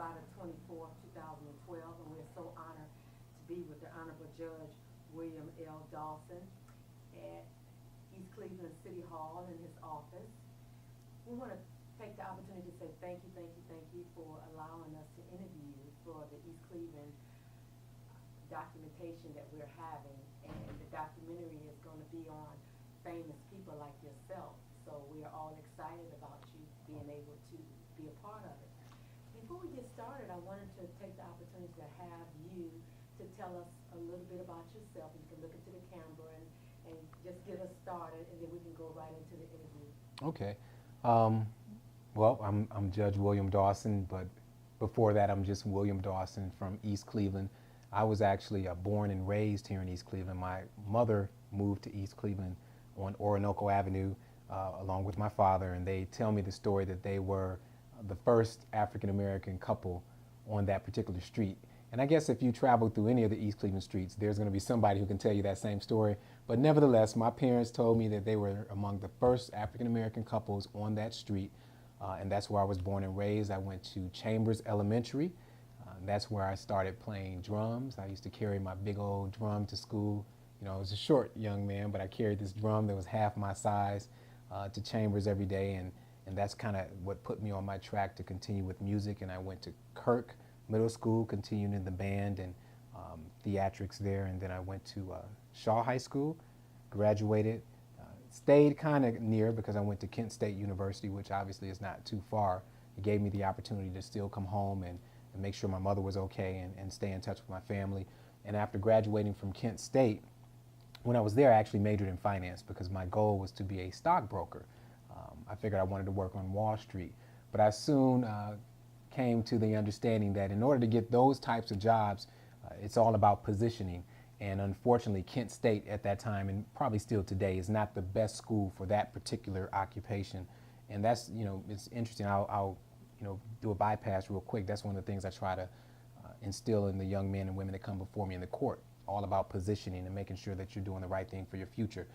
July the 24th, 2012, and we're so honored to be with the Honorable Judge William L. Dawson at East Cleveland City Hall in his office. We want to take the opportunity to say thank you, thank you, thank you for allowing us to interview you for the East Cleveland documentation that we're having, and the documentary is going to be on famous people like yourself. So we are all excited about you being able to be a part of it. Before we get started, I wanted to take the opportunity to have you to tell us a little bit about yourself. You can look into the camera and just get us started, and then we can go right into the interview. Okay. Well, I'm Judge William Dawson, but before that, I'm just William Dawson from East Cleveland. I was actually born and raised here in East Cleveland. My mother moved to East Cleveland on Orinoco Avenue along with my father, and they tell me the story that they were the first African-American couple on that particular street. And I guess if you travel through any of the East Cleveland streets, there's going to be somebody who can tell you that same story. But nevertheless, my parents told me that they were among the first African-American couples on that street, and that's where I was born and raised. I went to Chambers Elementary. That's where I started playing drums. I used to carry my big old drum to school. You know, I was a short young man, but I carried this drum that was half my size to Chambers every day, and that's kind of what put me on my track to continue with music. And I went to Kirk Middle School, continued in the band and theatrics there, and then I went to Shaw High School, graduated, stayed kind of near because I went to Kent State University, which obviously is not too far. It gave me the opportunity to still come home and make sure my mother was okay and stay in touch with my family. And after graduating from Kent State, when I was there, I actually majored in finance because my goal was to be a stockbroker. I figured I wanted to work on Wall Street, but I soon came to the understanding that in order to get those types of jobs, it's all about positioning. And unfortunately, Kent State at that time, and probably still today, is not the best school for that particular occupation. And that's, you know, it's interesting. I'll do a bypass real quick. That's one of the things I try to instill in the young men and women that come before me in the court, all about positioning and making sure that you're doing the right thing for your future.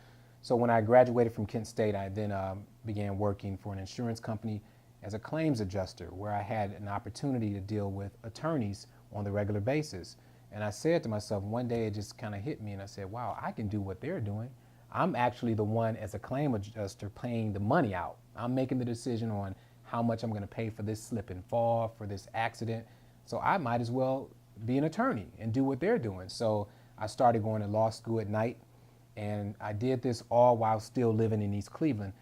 So when I graduated from Kent State, I then began working for an insurance company as a claims adjuster, where I had an opportunity to deal with attorneys on the regular basis. And I said to myself, one day it just kind of hit me, and I said, wow, I can do what they're doing. I'm actually the one, as a claim adjuster, paying the money out. I'm making the decision on how much I'm going to pay for this slip and fall, for this accident. So I might as well be an attorney and do what they're doing. So I started going to law school at night, and I did this all while still living in East Cleveland.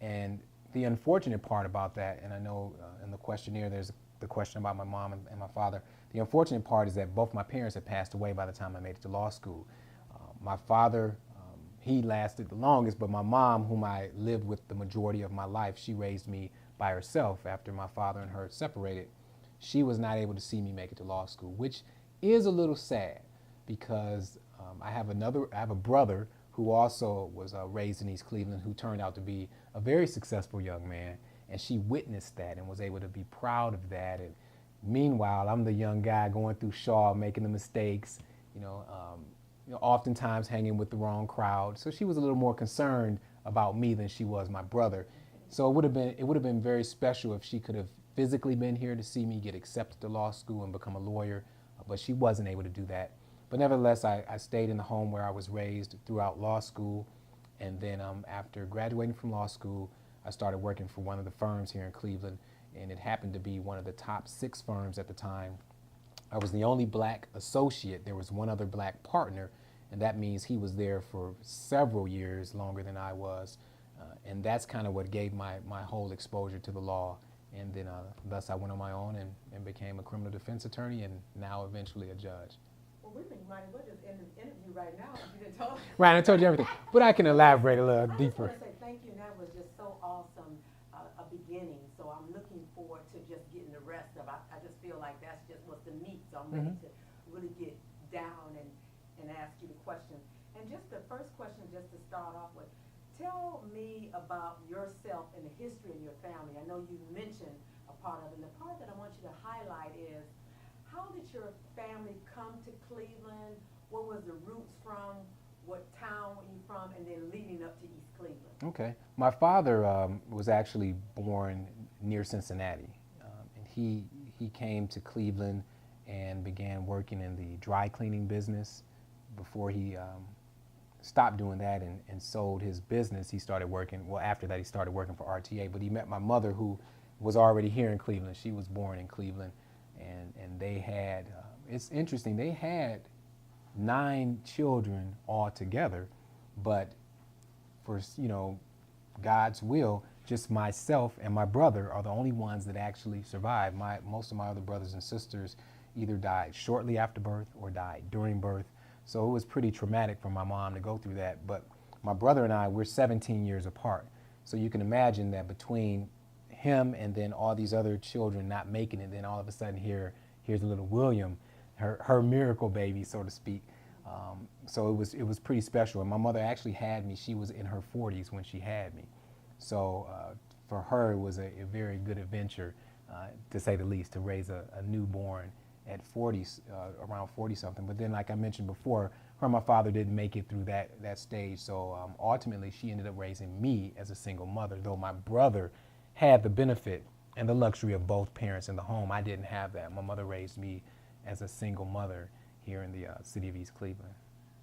And the unfortunate part about that, and I know in the questionnaire there's the question about my mom and my father, the unfortunate part is that both my parents had passed away by the time I made it to law school. My father, he lasted the longest, but my mom, whom I lived with the majority of my life, she raised me by herself after my father and her separated. She was not able to see me make it to law school, which is a little sad because I have a brother who also was raised in East Cleveland, who turned out to be a very successful young man, and she witnessed that and was able to be proud of that. And meanwhile, I'm the young guy going through Shaw, making the mistakes, oftentimes hanging with the wrong crowd. So she was a little more concerned about me than she was my brother. So it would have been very special if she could have physically been here to see me get accepted to law school and become a lawyer, but she wasn't able to do that. But nevertheless, I stayed in the home where I was raised throughout law school, and then after graduating from law school, I started working for one of the firms here in Cleveland, and it happened to be one of the top 6 firms at the time. I was the only black associate. There was one other black partner, and that means he was there for several years longer than I was. And that's kind of what gave my whole exposure to the law. And then thus I went on my own and became a criminal defense attorney, and now eventually a judge. Well, we might as well just end the interview right now if you didn't tell us. Right, I told you everything, but I can elaborate a little deeper. I just want to say thank you, and that was just so awesome, a beginning. So I'm looking forward to just getting the rest of it. I just feel like that's just what's the meat. So I'm ready to really get down and ask you the questions. And just the first question, just to start off with, tell me about yourself and the history of your family. I know you mentioned a part of it, and the part that I want you to highlight is, how did your family come to Cleveland? What was the roots from? What town were you from? And then leading up to East Cleveland. Okay. My father was actually born near Cincinnati. And he came to Cleveland and began working in the dry cleaning business. Before he stopped doing that and sold his business, he started working, well, after that he started working for RTA, but he met my mother, who was already here in Cleveland. She was born in Cleveland, and they had, it's interesting, they had 9 children altogether, but for, you know, God's will, just myself and my brother are the only ones that actually survived. Most of my other brothers and sisters either died shortly after birth or died during birth. So it was pretty traumatic for my mom to go through that. But my brother and I, we're 17 years apart. So you can imagine that between him and then all these other children not making it, then all of a sudden here's little William, her miracle baby, so to speak. So it was pretty special. And my mother actually had me, she was in her 40s when she had me. So for her, it was a very good adventure, to say the least, to raise a newborn at 40, around 40 something. But then, like I mentioned before, her and my father didn't make it through that stage. So ultimately, she ended up raising me as a single mother, though my brother had the benefit and the luxury of both parents in the home. I didn't have that. My mother raised me as a single mother here in the city of East Cleveland.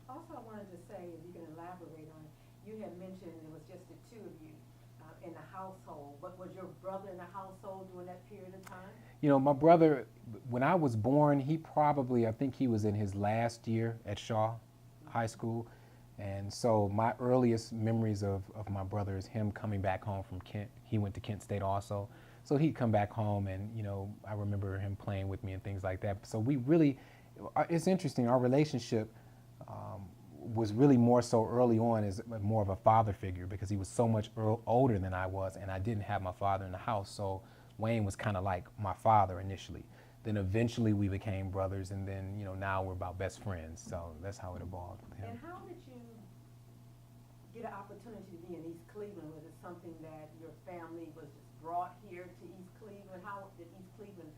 Also, I wanted to say, if you can elaborate on it, you had mentioned it was just the two of you in the household, but was your brother in the household during that period of time? You know, my brother, when I was born, he probably, I think he was in his last year at Shaw High School. And so my earliest memories of my brother is him coming back home from Kent. He went to Kent State also. So he'd come back home and, you know, I remember him playing with me and things like that. So we really, it's interesting, our relationship was really more so early on as more of a father figure, because he was so much older than I was, and I didn't have my father in the house. So Wayne was kind of like my father initially. Then eventually we became brothers, and then, you know, now we're about best friends. So that's how it evolved with him. And how did you get an opportunity to be in East Cleveland? Was it something that your family was just brought here to East Cleveland? How did East Cleveland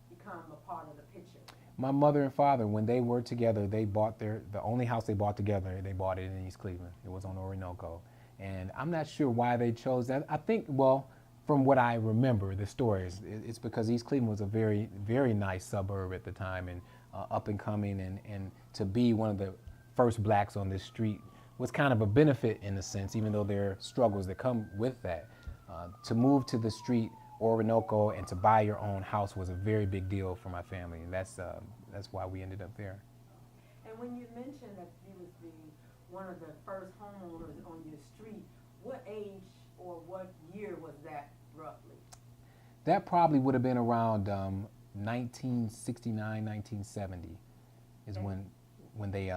become a part of the picture? My mother and father, when they were together, they bought the only house they bought together, they bought it in East Cleveland. It was on Orinoco. And I'm not sure why they chose that. I think, well, from what I remember, the stories, it's because East Cleveland was a very, very nice suburb at the time, and up and coming, and to be one of the first blacks on this street was kind of a benefit in a sense, even though there are struggles that come with that. To move to the street, Orinoco, and to buy your own house was a very big deal for my family, and that's why we ended up there. And when you mentioned that you was one of the first homeowners on your street, what age or what year was that roughly? That probably would have been around 1969, 1970 is when they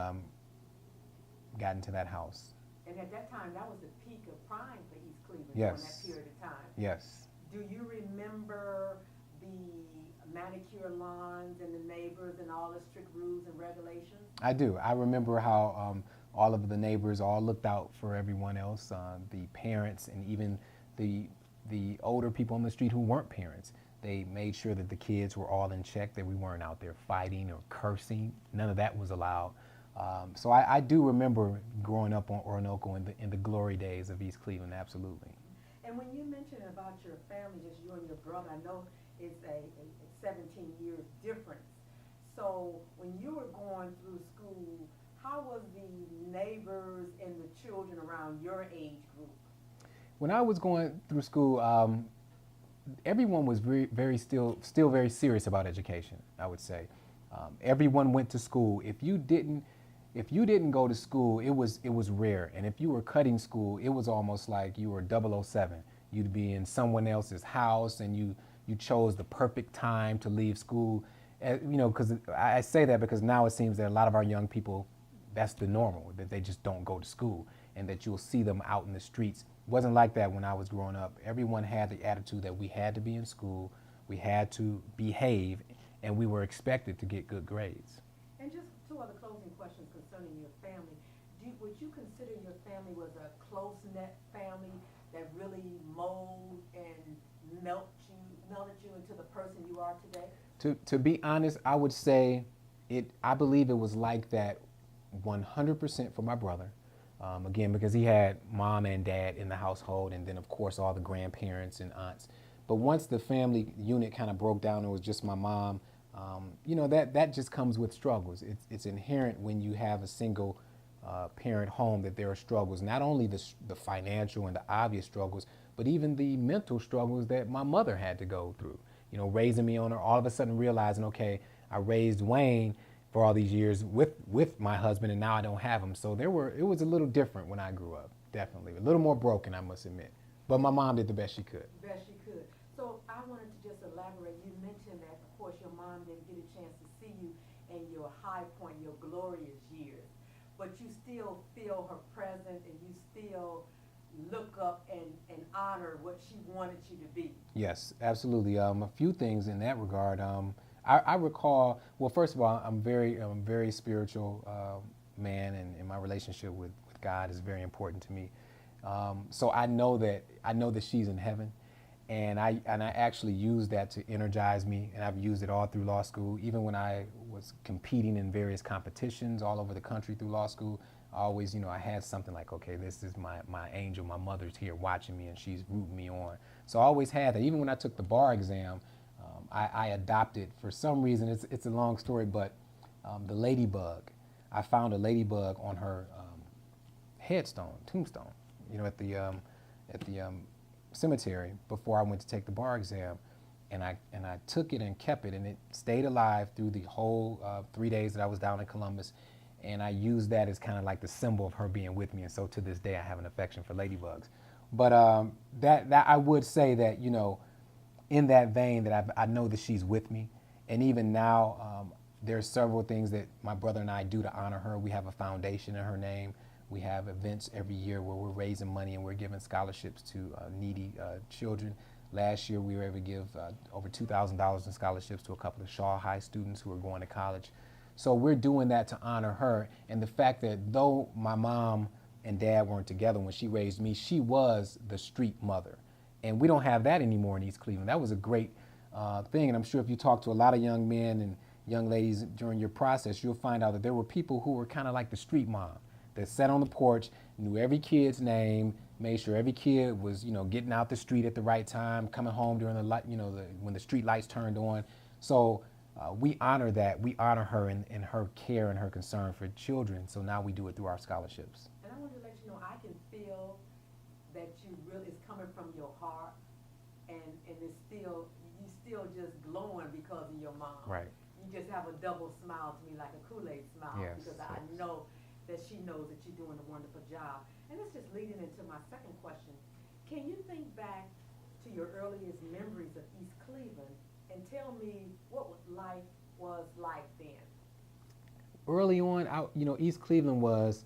got into that house. And at that time, that was the peak of crime for East Cleveland Yes. during that period of time. Yes. Do you remember the manicure lawns and the neighbors and all the strict rules and regulations? I do. I remember how all of the neighbors all looked out for everyone else, the parents and even the older people on the street who weren't parents. They made sure that the kids were all in check, that we weren't out there fighting or cursing. None of that was allowed. So I do remember growing up on Orinoco in the glory days of East Cleveland, absolutely. And when you mentioned about your family, just you and your brother, I know it's a 17-year difference. So when you were going through school, how was the neighbors and the children around your age group? When I was going through school, everyone was still very serious about education, I would say. Everyone went to school. If you didn't go to school, it was rare. And if you were cutting school, it was almost like you were 007. You'd be in someone else's house, and you chose the perfect time to leave school. You know, because I say that because now it seems that a lot of our young people, that's the normal, that they just don't go to school, and that you'll see them out in the streets. It wasn't like that when I was growing up. Everyone had the attitude that we had to be in school, we had to behave, and we were expected to get good grades. And just two other closing questions concerning your family. Would you consider your family was a close-knit family that really molded and melted you into the person you are today? To be honest, I would say I believe it was like that 100% for my brother. Again, because he had mom and dad in the household, and then of course all the grandparents and aunts. But once the family unit kind of broke down, it was just my mom. That just comes with struggles. It's inherent when you have a single parent home that there are struggles, not only the financial and the obvious struggles, but even the mental struggles that my mother had to go through. Raising me on her, all of a sudden realizing, okay, I raised Wayne for all these years with my husband, and now I don't have him. So it was a little different when I grew up, definitely. A little more broken, I must admit. But my mom did the best she could. Best she could. So I wanted to just elaborate. You mentioned that, of course, your mom didn't get a chance to see you in your high point, your glorious years. But you still feel her presence, and you still look up and honor what she wanted you to be. Yes, absolutely. A few things in that regard. I recall, well, first of all, I'm a very spiritual man, and my relationship with God is very important to me. So I know that she's in heaven, and I actually use that to energize me, and I've used it all through law school. Even when I was competing in various competitions all over the country through law school, I always, I had something like, okay, this is my angel, my mother's here watching me, and she's rooting me on. So I always had that. Even when I took the bar exam, I adopted, for some reason, it's a long story, but the ladybug. I found a ladybug on her tombstone, at the cemetery before I went to take the bar exam, and I took it and kept it, and it stayed alive through the whole 3 days that I was down in Columbus, and I used that as kind of like the symbol of her being with me, and so to this day I have an affection for ladybugs. But that I would say that, in that vein, that I know that she's with me, and even now there's several things that my brother and I do to honor her. We have a foundation in her name. We have events every year where we're raising money and we're giving scholarships to needy children. Last year we were able to give over $2,000 in scholarships to a couple of Shaw High students who are going to college. So we're doing that to honor her, and the fact that though my mom and dad weren't together when she raised me, she was the street mother. And we don't have that anymore in East Cleveland. That was a great thing, and I'm sure if you talk to a lot of young men and young ladies during your process, you'll find out that there were people who were kind of like the street mom that sat on the porch, knew every kid's name, made sure every kid was, getting out the street at the right time, coming home during the light, when the street lights turned on. So we honor that. We honor her in her care and her concern for children. So now we do it through our scholarships. And I want to let you know, I can feel that you really is coming from your heart, and it's still, you still just glowing because of your mom. Right. You just have a double smile to me, like a Kool-Aid smile, Yes, because yes. I know that she knows that you're doing a wonderful job. And it's just leading into my second question. Can you think back to your earliest memories of East Cleveland and tell me what life was like then? Early on, East Cleveland was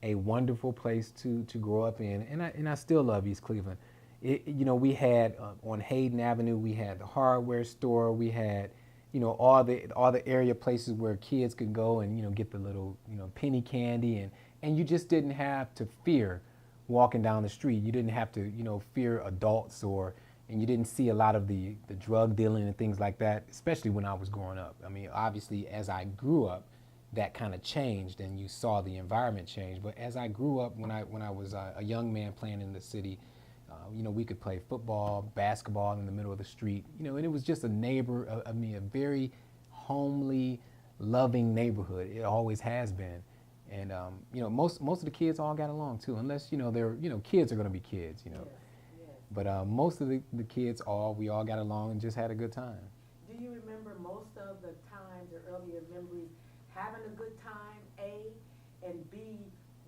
a wonderful place to grow up in, and I still love East Cleveland. We had on Hayden Avenue, we had the hardware store, we had all the area places where kids could go and get the little penny candy, and you just didn't have to fear walking down the street. You didn't have to fear adults, and you didn't see a lot of the drug dealing and things like that, especially when I was growing up. I mean, obviously as I grew up, that kind of changed, and you saw the environment change. But as I grew up, when I was a young man playing in the city, we could play football, basketball in the middle of the street, and it was just a very homely, loving neighborhood. It always has been. And, most of the kids all got along too, unless, they're, kids are going to be kids, Yes, yes. But most of the kids, we all got along and just had a good time. Do you remember most of the times or earlier memories having a good time, A, and B,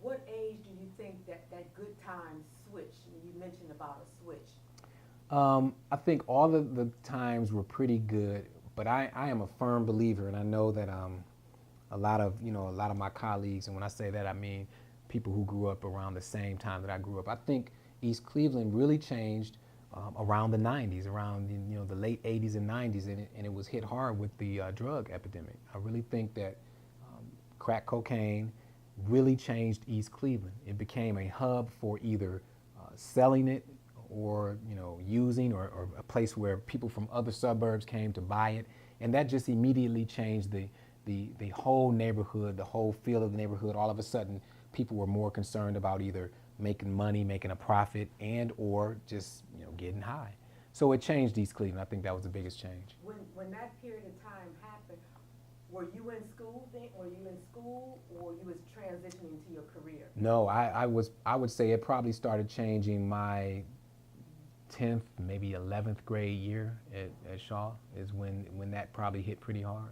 what age do you think that good time switched? You mentioned about a switch. I think all the times were pretty good, but I am a firm believer, and I know that a lot of my colleagues, and when I say that I mean people who grew up around the same time that I grew up. I think East Cleveland really changed around the 90s, around the late 80s and 90s, and it was hit hard with the drug epidemic. I really think that crack cocaine really changed East Cleveland. It became a hub for either selling it or using, or a place where people from other suburbs came to buy it, and that just immediately changed the whole neighborhood, the whole feel of the neighborhood. All of a sudden, people were more concerned about either making money, making a profit, and or just getting high. So it changed East Cleveland. I think that was the biggest change. When that period of time happened, were you in school then? Were you in school, or you was transitioning to your career? No, I would say it probably started changing my 10th, maybe 11th grade year at Shaw is when that probably hit pretty hard.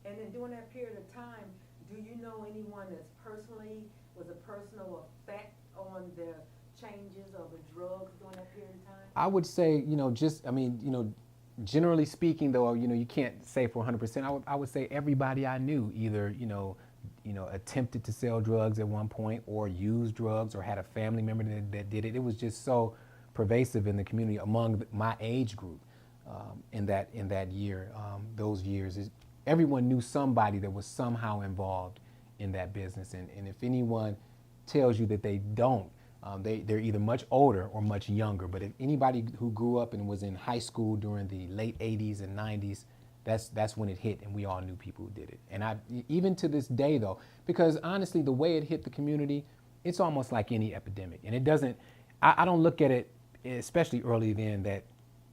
And then during that period of time, do you know anyone that's personally, was a personal effect on the changes of the drugs during that period of time? I would say, generally speaking, though, you can't say for 100%. I would say everybody I knew either, attempted to sell drugs at one point or used drugs or had a family member that did it. It was just so pervasive in the community among my age group in that year, those years. Everyone knew somebody that was somehow involved in that business. And if anyone tells you that they don't, they're either much older or much younger. But if anybody who grew up and was in high school during the late 80s and 90s, that's when it hit, and we all knew people who did it. And even to this day, though, because honestly, the way it hit the community, it's almost like any epidemic. And it doesn't, I don't look at it, especially early then, that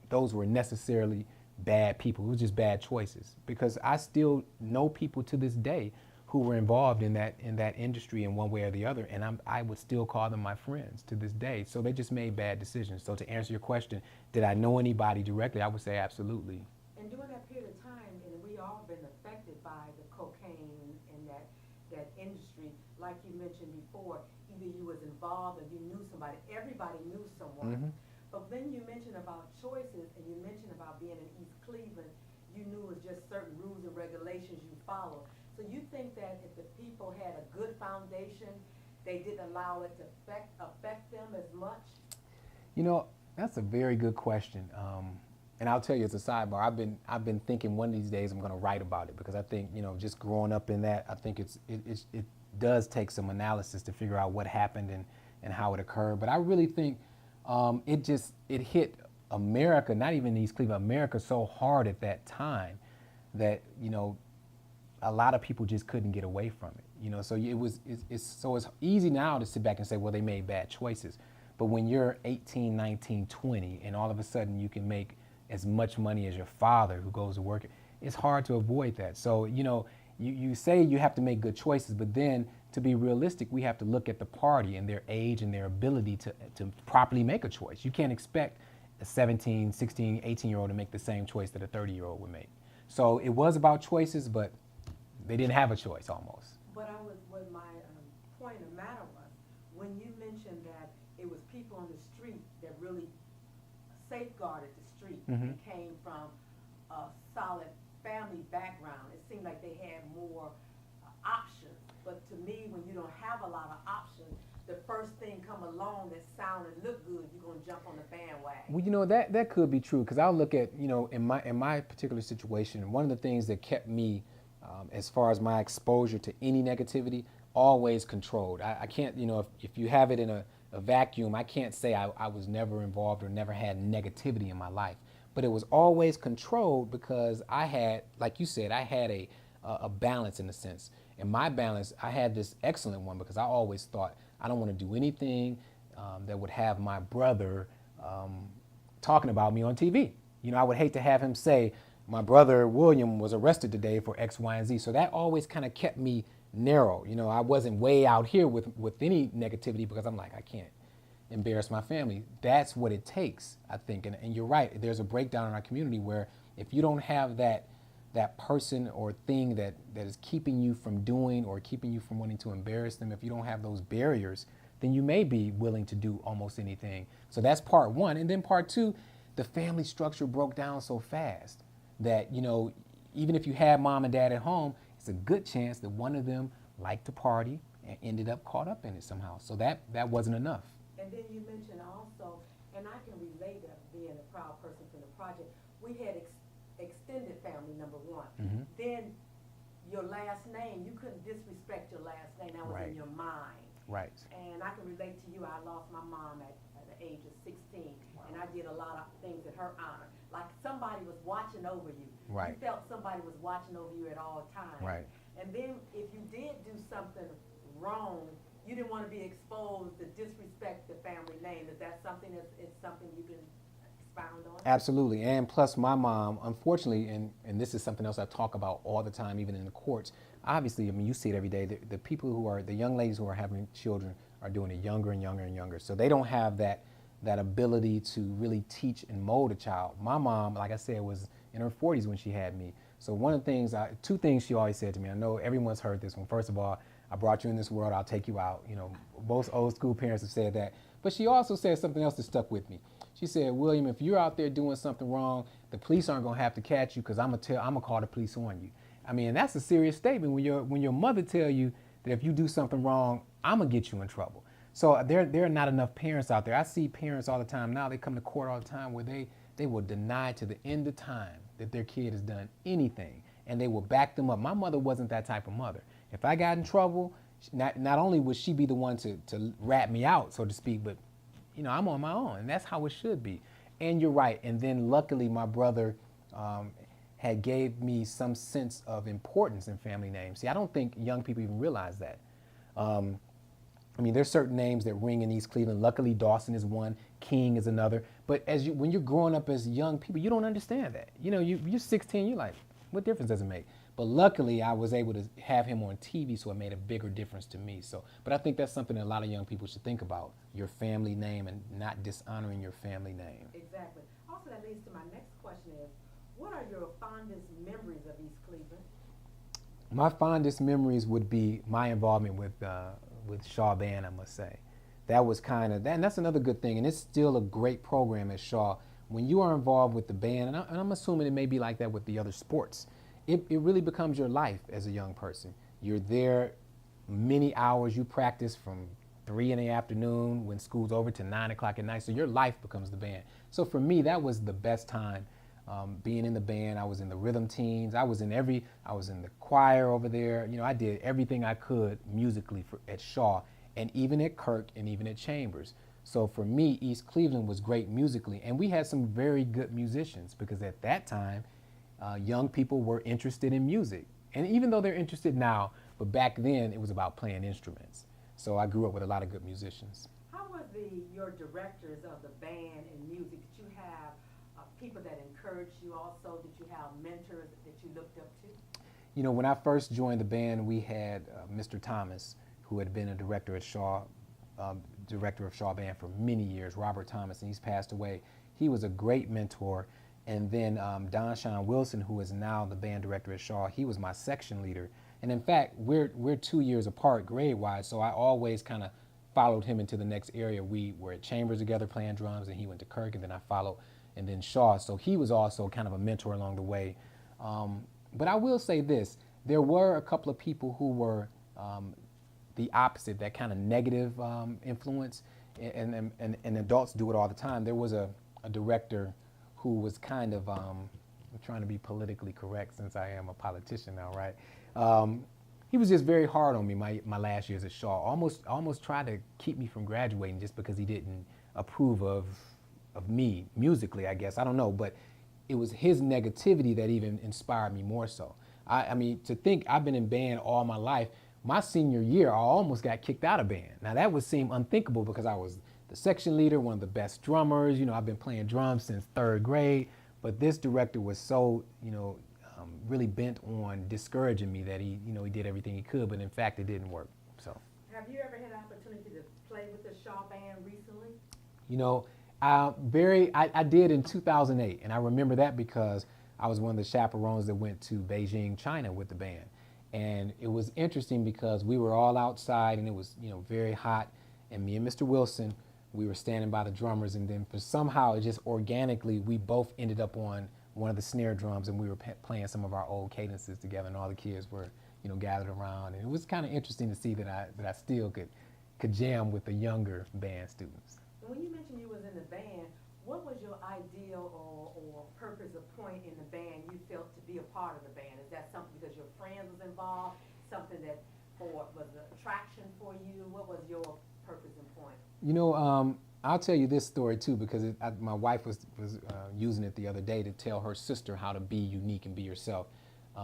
those were necessarily bad people. It was just bad choices. Because I still know people to this day who were involved in that industry in one way or the other, and I would still call them my friends to this day. So they just made bad decisions. So to answer your question, did I know anybody directly? I would say absolutely. And during that period of time, and we all been affected by the cocaine and that industry, like you mentioned before, either you was involved or you knew somebody. Everybody knew someone. Mm-hmm. But then you mentioned about choices, and you mentioned about being in East Cleveland. You knew it was just certain rules and regulations you follow. So you think that if the people had a good foundation, they didn't allow it to affect them as much? That's a very good question. And I'll tell you, as a sidebar, I've been thinking one of these days I'm going to write about it, because I think, just growing up in that, I think it does take some analysis to figure out what happened and how it occurred. But I really think it hit America, not even East Cleveland, America so hard at that time that, a lot of people just couldn't get away from it. So it's easy now to sit back and say, well, they made bad choices. But when you're 18, 19, 20, and all of a sudden you can make as much money as your father who goes to work, it's hard to avoid that. So, you say you have to make good choices, but then to be realistic, we have to look at the party and their age and their ability to properly make a choice. You can't expect a 17, 16, 18-year-old to make the same choice that a 30-year-old would make. So it was about choices, but they didn't have a choice almost. But what my point of matter was, when you mentioned that it was people on the street that really safeguarded the street, Mm-hmm. and came from a solid family background, it seemed like they had more options. But to me, when you don't have a lot of options, the first thing come along that sound and look good, you're gonna jump on the bandwagon. Well, that could be true, because I'll look at, in my particular situation, one of the things that kept me, as far as my exposure to any negativity, always controlled. I can't, if you have it in a vacuum, I can't say I was never involved or never had negativity in my life. But it was always controlled because I had, like you said, I had a balance in a sense. And my balance, I had this excellent one, because I always thought I don't want to do anything that would have my brother talking about me on TV. I would hate to have him say, my brother William was arrested today for X, Y, and Z. So that always kind of kept me narrow. I wasn't way out here with any negativity, because I'm like, I can't embarrass my family. That's what it takes, I think. And you're right. There's a breakdown in our community where if you don't have that person or thing that is keeping you from doing or keeping you from wanting to embarrass them, if you don't have those barriers, then you may be willing to do almost anything. So that's part one. And then part two, the family structure broke down so fast that, even if you had mom and dad at home, it's a good chance that one of them liked to party and ended up caught up in it somehow. So that wasn't enough. And then you mentioned also, and I can relate to being a proud person from the project, we had extended family, number one. Mm-hmm. Then your last name, you couldn't disrespect your last name. That was Right. in your mind. Right. And I can relate to you. I lost my mom at the age of 16, and I did a lot of things in her honor. Like somebody was watching over you. Right. You felt somebody was watching over you at all times. Right. And then if you did do something wrong, you didn't want to be exposed to disrespect the family name. Is that something it's something you can expound on? Absolutely. And plus my mom, unfortunately, and this is something else I talk about all the time, even in the courts. Obviously, I mean, you see it every day. The people who are, the young ladies who are having children are doing it younger and younger and younger. So they don't have that ability to really teach and mold a child. My mom, like I said, was in her 40s when she had me. So one of the things, two things she always said to me, I know everyone's heard this one. First of all, I brought you in this world, I'll take you out. You know, most old school parents have said that. But she also said something else that stuck with me. She said, William, if you're out there doing something wrong, the police aren't gonna have to catch you because I'm gonna call the police on you. I mean, that's a serious statement when your mother tell you that if you do something wrong, I'm gonna get you in trouble. So there are not enough parents out there. I see parents all the time now, they come to court all the time where they will deny to the end of time that their kid has done anything, and they will back them up. My mother wasn't that type of mother. If I got in trouble, not only would she be the one to rat me out, so to speak, but you know, I'm on my own, and that's how it should be. And you're right. And then luckily, my brother had gave me some sense of importance in family names. See, I don't think young people even realize that. I mean, there's certain names that ring in East Cleveland. Luckily, Dawson is one, King is another. But when you're growing up as young people, you don't understand that. You know, you're 16, you're like, what difference does it make? But luckily, I was able to have him on TV, so it made a bigger difference to me. So, but I think that's something that a lot of young people should think about, your family name and not dishonoring your family name. Exactly. Also, that leads to my next question is, what are your fondest memories of East Cleveland? My fondest memories would be my involvement with Shaw Band, I must say. That was kind of, and that's another good thing, and it's still a great program at Shaw. When you are involved with the band, and I'm assuming it may be like that with the other sports, it really becomes your life as a young person. You're there many hours. You practice from 3 in the afternoon when school's over to 9 o'clock at night. So your life becomes the band. So for me, that was the best time being in the band. I was in the rhythm teams. I was in the choir over there. You know, I did everything I could musically at Shaw, and even at Kirk, and even at Chambers. So for me, East Cleveland was great musically, and we had some very good musicians because at that time, young people were interested in music. And even though they're interested now, but back then it was about playing instruments. So I grew up with a lot of good musicians. How were your directors of the band and music? Did you have people that encouraged you also? Did you have mentors that you looked up to? You know, when I first joined the band, we had Mr. Thomas, who had been a director at Shaw, director of Shaw Band for many years, Robert Thomas, and he's passed away. He was a great mentor. And then Don Sean Wilson, who is now the band director at Shaw, he was my section leader. And in fact, we're 2 years apart grade-wise, so I always kind of followed him into the next area. We were at Chambers together playing drums, and he went to Kirk, and then I followed, and then Shaw. So he was also kind of a mentor along the way. But I will say this, there were a couple of people who were the opposite, that kind of negative influence, and adults do it all the time. There was a director who was kind of, I'm trying to be politically correct since I am a politician now, right? He was just very hard on me my last years at Shaw. Almost tried to keep me from graduating just because he didn't approve of me musically, I guess. I don't know, but it was his negativity that even inspired me more so. I mean, to think I've been in band all my life. My senior year, I almost got kicked out of band. Now that would seem unthinkable because I was the section leader, one of the best drummers. You know, I've been playing drums since 3rd grade, but this director was so, you know, really bent on discouraging me that he did everything he could, but in fact, it didn't work. So. Have you ever had an opportunity to play with the Shaw Band recently? You know, I did in 2008, and I remember that because I was one of the chaperones that went to Beijing, China with the band. And it was interesting because we were all outside and it was, you know, very hot, and me and Mr. Wilson, we were standing by the drummers, and then for somehow it just organically, we both ended up on one of the snare drums, and we were playing some of our old cadences together, and all the kids were, you know, gathered around. And it was kind of interesting to see that I still could jam with the younger band students. And when you mentioned you was in the band, what was your ideal or purpose or point in the band you felt to be a part of the band? Is that something because your friends was involved, something that was an attraction for you? What was your purpose and point? You know, I'll tell you this story too, because my wife was using it the other day to tell her sister how to be unique and be yourself.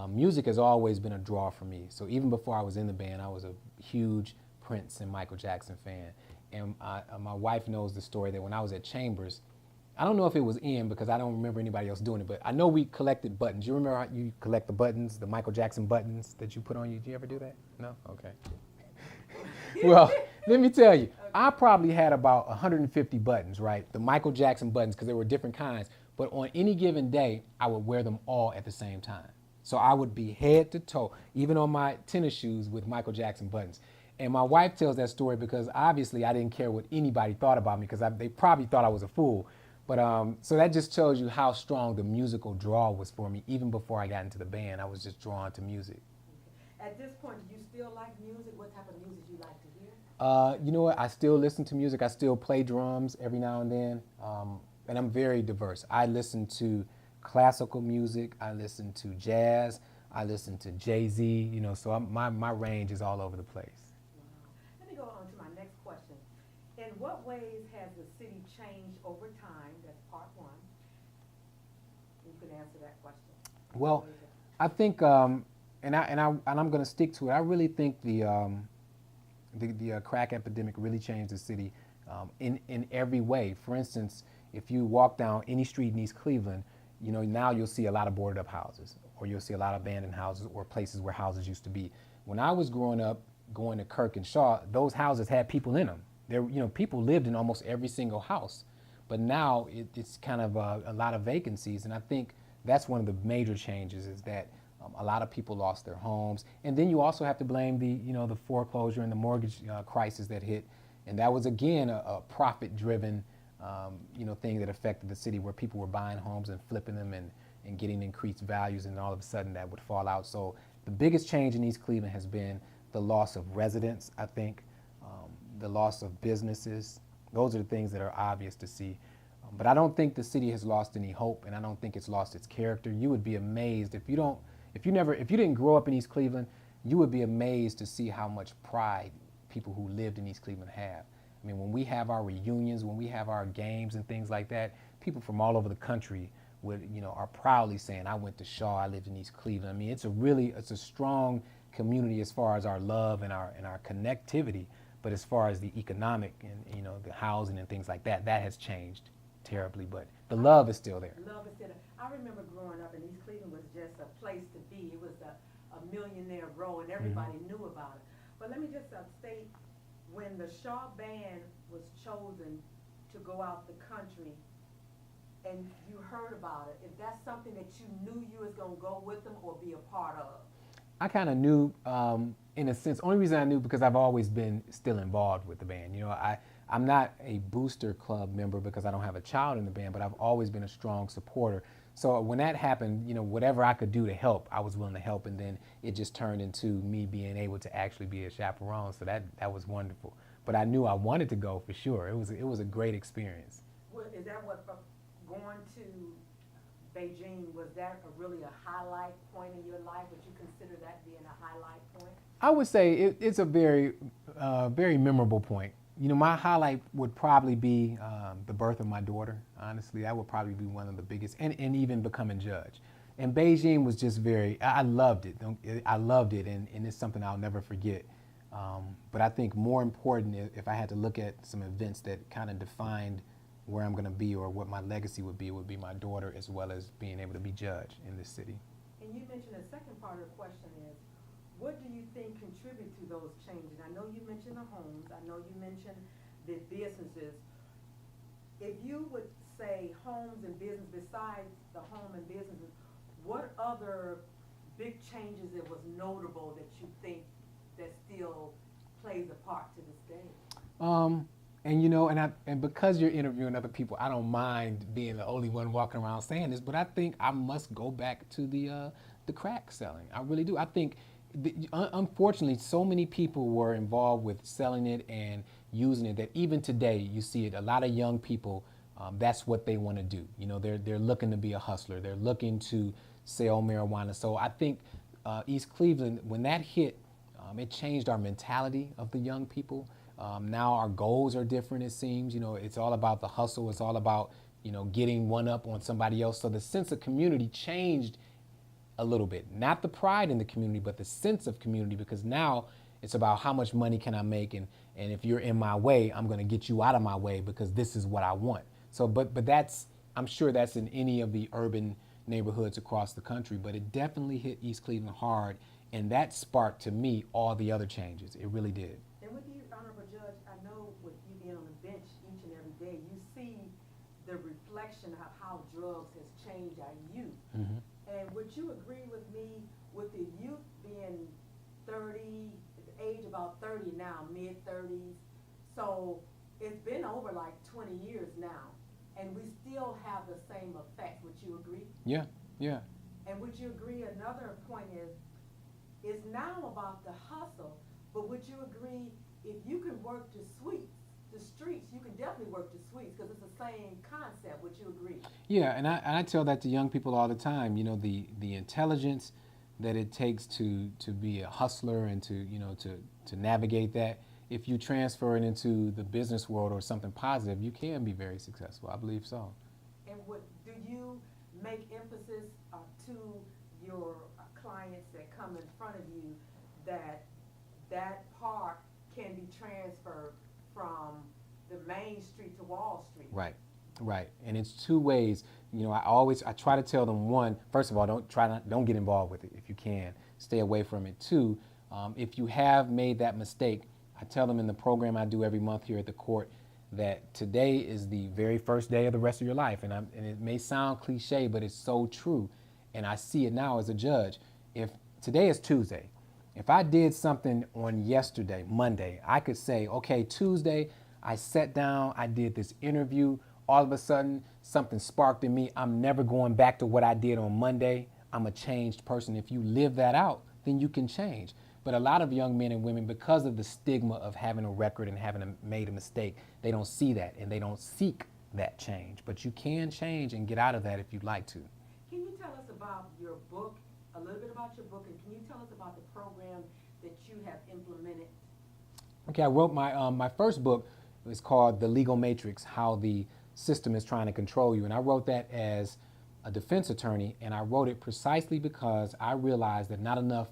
Music has always been a draw for me. So even before I was in the band, I was a huge Prince and Michael Jackson fan. And my wife knows the story that when I was at Chambers, I don't know if it was in because I don't remember anybody else doing it, but I know we collected buttons. You remember how you collect the buttons, the Michael Jackson buttons that you put on you? Did you ever do that? No? Okay. Well, let me tell you, I probably had about 150 buttons, right? The Michael Jackson buttons, because there were different kinds. But on any given day, I would wear them all at the same time. So I would be head to toe, even on my tennis shoes with Michael Jackson buttons. And my wife tells that story because obviously I didn't care what anybody thought about me because they probably thought I was a fool. But so that just tells you how strong the musical draw was for me. Even before I got into the band, I was just drawn to music. At this point, do you still like music? What type of music do you like to hear? You know what? I still listen to music. I still play drums every now and then. And I'm very diverse. I listen to classical music. I listen to jazz. I listen to Jay-Z. You know, so my range is all over the place. Wow. Let me go on to my next question. In what ways has the city changed over time? That's part one. You can answer that question. Well, I think, and I'm going to stick to it. I really think the crack epidemic really changed the city in every way. For instance, if you walk down any street in East Cleveland, you know, now you'll see a lot of boarded up houses, or you'll see a lot of abandoned houses, or places where houses used to be. When I was growing up, going to Kirk and Shaw, those houses had people in them. There, you know, people lived in almost every single house. But now it's kind of a lot of vacancies, and I think that's one of the major changes is that a lot of people lost their homes. And then you also have to blame the foreclosure and the mortgage crisis that hit. And that was, again, a profit-driven, thing that affected the city where people were buying homes and flipping them and getting increased values, and all of a sudden that would fall out. So the biggest change in East Cleveland has been the loss of residents, I think, the loss of businesses. Those are the things that are obvious to see. But I don't think the city has lost any hope, and I don't think it's lost its character. You would be amazed if you didn't grow up in East Cleveland, you would be amazed to see how much pride people who lived in East Cleveland have. I mean, when we have our reunions, when we have our games and things like that, people from all over the country are proudly saying, I went to Shaw, I lived in East Cleveland. I mean, it's a strong community as far as our love and our connectivity, but as far as the economic and, the housing and things like that, that has changed terribly, but the love is still there. Love is still there. I remember growing up, and East Cleveland was just a place to be. It was a millionaire row, and everybody knew about it. But let me just state, when the Shaw Band was chosen to go out the country, and you heard about it, if that's something that you knew you was going to go with them or be a part of? I kind of knew, in a sense. Only reason I knew because I've always been still involved with the band. I'm not a booster club member because I don't have a child in the band, but I've always been a strong supporter. So when that happened, whatever I could do to help, I was willing to help, and then it just turned into me being able to actually be a chaperone. So that was wonderful. But I knew I wanted to go for sure. It was a great experience. Is that what going to Beijing, was that really a highlight point in your life? Would you consider that being a highlight point? I would say it's a very, very memorable point. My highlight would probably be the birth of my daughter. Honestly, that would probably be one of the biggest, and even becoming judge. And Beijing was just I loved it. I loved it, and it's something I'll never forget. But I think more important, if I had to look at some events that kind of defined where I'm going to be or what my legacy would be my daughter, as well as being able to be judge in this city. And you mentioned the second part of the question is, what do you think contribute to those changes? I know you mentioned the homes. I know you mentioned the businesses. If you would say homes and business, besides the home and businesses, what other big changes that was notable that you think that still plays a part to this day? And because you're interviewing other people, I don't mind being the only one walking around saying this, but I think I must go back to the crack selling. I really do. I think, unfortunately, so many people were involved with selling it and using it that even today you see it. A lot of young people, that's what they want to do. They're looking to be a hustler. They're looking to sell marijuana. So I think East Cleveland, when that hit, it changed our mentality of the young people. Now our goals are different, it seems. It's all about the hustle. It's all about, getting one up on somebody else. So the sense of community changed a little bit. Not the pride in the community, but the sense of community, because now it's about how much money can I make, and if you're in my way, I'm going to get you out of my way because this is what I want. So, but that's, I'm sure that's in any of the urban neighborhoods across the country, but it definitely hit East Cleveland hard, and that sparked, to me, all the other changes. It really did. And with you, Honorable Judge, I know with you being on the bench each and every day, you see the reflection of how drugs has changed our youth. Mm-hmm. And would you agree with me with the youth being 30, age about 30 now, mid-30s? So it's been over like 20 years now, and we still have the same effect. Would you agree? Yeah, yeah. And would you agree, another point is, it's now about the hustle, but would you agree if you can work the streets, you can definitely work the streets because it's the same concept. Would you agree? Yeah, and I tell that to young people all the time. You know, the intelligence that it takes to be a hustler and to, you know, to navigate that. If you transfer it into the business world or something positive, you can be very successful. I believe so. And do you make emphasis to your clients that come in front of you that part can be transferred from the main street to Wall Street? Right, right. And it's two ways. You know, I try to tell them, one, first of all, don't get involved with it if you can. Stay away from it. Two, if you have made that mistake, I tell them in the program I do every month here at the court that today is the very first day of the rest of your life. And it may sound cliche, but it's so true. And I see it now as a judge. If today is Tuesday, if I did something on yesterday, Monday, I could say, okay, Tuesday, I sat down, I did this interview, all of a sudden something sparked in me. I'm never going back to what I did on Monday. I'm a changed person. If you live that out, then you can change. But a lot of young men and women, because of the stigma of having a record and having made a mistake, they don't see that and they don't seek that change. But you can change and get out of that if you'd like to. Can you tell us about your book, a little bit about your book, and can you tell us about the program that you have implemented? Okay, I wrote my first book. It was called The Legal Matrix, How the System is Trying to Control You. And I wrote that as a defense attorney, and I wrote it precisely because I realized that not enough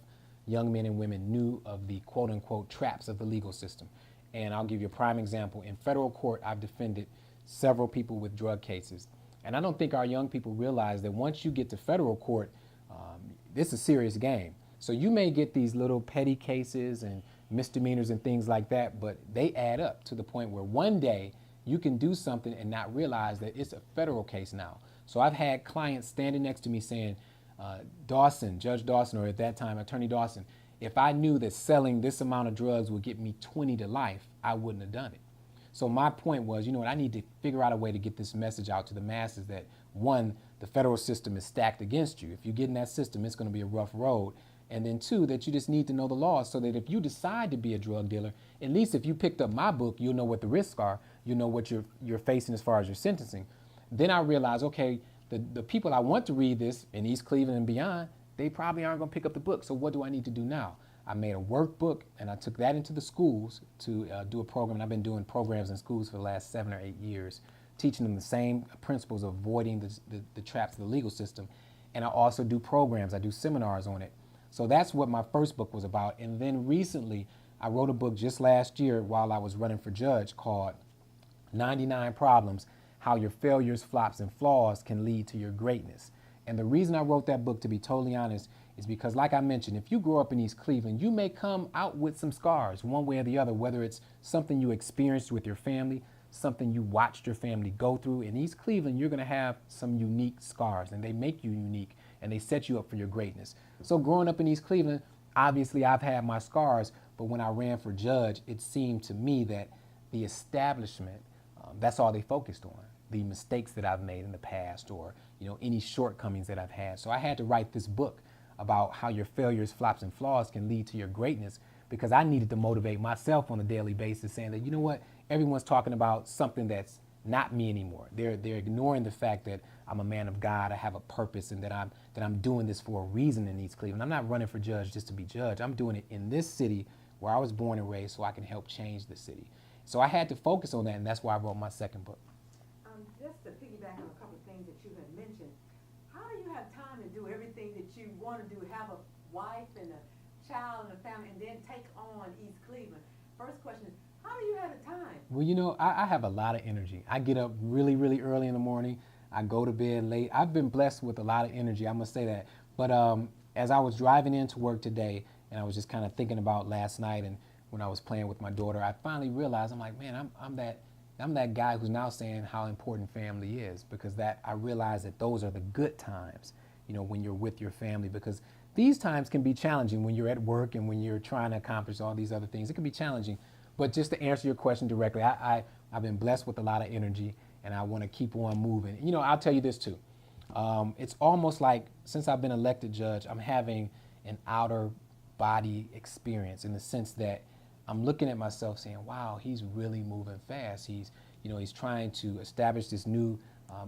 young men and women knew of the quote-unquote traps of the legal system. And I'll give you a prime example. In federal court, I've defended several people with drug cases. And I don't think our young people realize that once you get to federal court, this is a serious game. So you may get these little petty cases and misdemeanors and things like that, but they add up to the point where one day you can do something and not realize that it's a federal case now. So I've had clients standing next to me saying, Dawson, Judge Dawson, or at that time, Attorney Dawson, if I knew that selling this amount of drugs would get me 20 to life, I wouldn't have done it. So my point was, you know what, I need to figure out a way to get this message out to the masses that, one, the federal system is stacked against you. If you get in that system, it's going to be a rough road. And then two, that you just need to know the law so that if you decide to be a drug dealer, at least if you picked up my book, you'll know what the risks are. You know what you're facing as far as your sentencing. Then I realized, okay, the people I want to read this in East Cleveland and beyond, they probably aren't going to pick up the book. So what do I need to do now? I made a workbook, and I took that into the schools to do a program. And I've been doing programs in schools for the last 7 or 8 years, teaching them the same principles of avoiding the traps of the legal system. And I also do programs. I do seminars on it. So that's what my first book was about. And then recently, I wrote a book just last year while I was running for judge called 99 Problems, How Your Failures, Flops, and Flaws Can Lead to Your Greatness. And the reason I wrote that book, to be totally honest, is because, like I mentioned, if you grow up in East Cleveland, you may come out with some scars one way or the other, whether it's something you experienced with your family, something you watched your family go through. In East Cleveland, you're going to have some unique scars, and they make you unique, and they set you up for your greatness. So growing up in East Cleveland, obviously I've had my scars, but when I ran for judge, it seemed to me that the establishment, that's all they focused on, the mistakes that I've made in the past, or any shortcomings that I've had. So I had to write this book about how your failures, flops, and flaws can lead to your greatness, because I needed to motivate myself on a daily basis, saying that, you know what, everyone's talking about something that's not me anymore. They're ignoring the fact that I'm a man of God, I have a purpose, and that I'm doing this for a reason in East Cleveland. I'm not running for judge just to be judge. I'm doing it in this city where I was born and raised, so I can help change the city. So I had to focus on that, and that's why I wrote my second book. Just to piggyback on a couple of things that you had mentioned, how do you have time to do everything that you want to do, have a wife and a child and a family, and then take on East Cleveland? First question is, How do you have the time? Well, you know, I have a lot of energy. I get up really, really early in the morning. I go to bed late. I've been blessed with a lot of energy, I must say that. But as I was driving into work today, and I was just kind of thinking about last night and when I was playing with my daughter, I finally realized, I'm like, man, I'm that guy who's now saying how important family is, because that I realize that those are the good times, you know, when you're with your family, because these times can be challenging when you're at work and when you're trying to accomplish all these other things. It can be challenging. But just to answer your question directly, I've been blessed with a lot of energy, and I want to keep on moving. You know, I'll tell you this too. It's almost like since I've been elected judge, I'm having an outer body experience, in the sense that I'm looking at myself saying, wow, he's really moving fast. He's trying to establish this new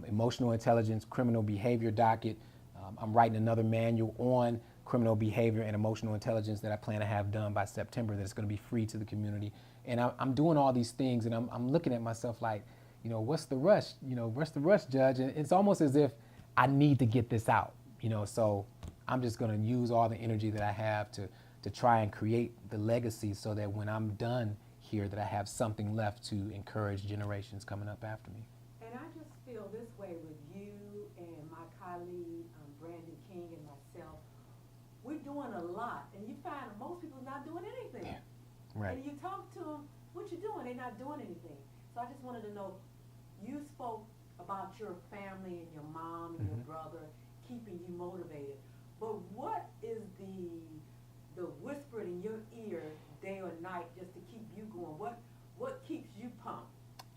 emotional intelligence, criminal behavior docket. I'm writing another manual on criminal behavior and emotional intelligence that I plan to have done by September, that's going to be free to the community. And I'm doing all these things, and I'm looking at myself like, you know, what's the rush? You know, what's the rush, Judge? And it's almost as if I need to get this out, you know, so I'm just going to use all the energy that I have to try and create the legacy, so that when I'm done here, that I have something left to encourage generations coming up after me. And I just feel this way with you and my colleague, Brandon King, and myself. We're doing a lot, and you find most people not doing anything. Yeah. Right. And you talk to them, what you doing? They're not doing anything. So I just wanted to know, you spoke about your family and your mom and your brother keeping you motivated. But what is the whisper in your ear day or night just to keep you going? What keeps you pumped?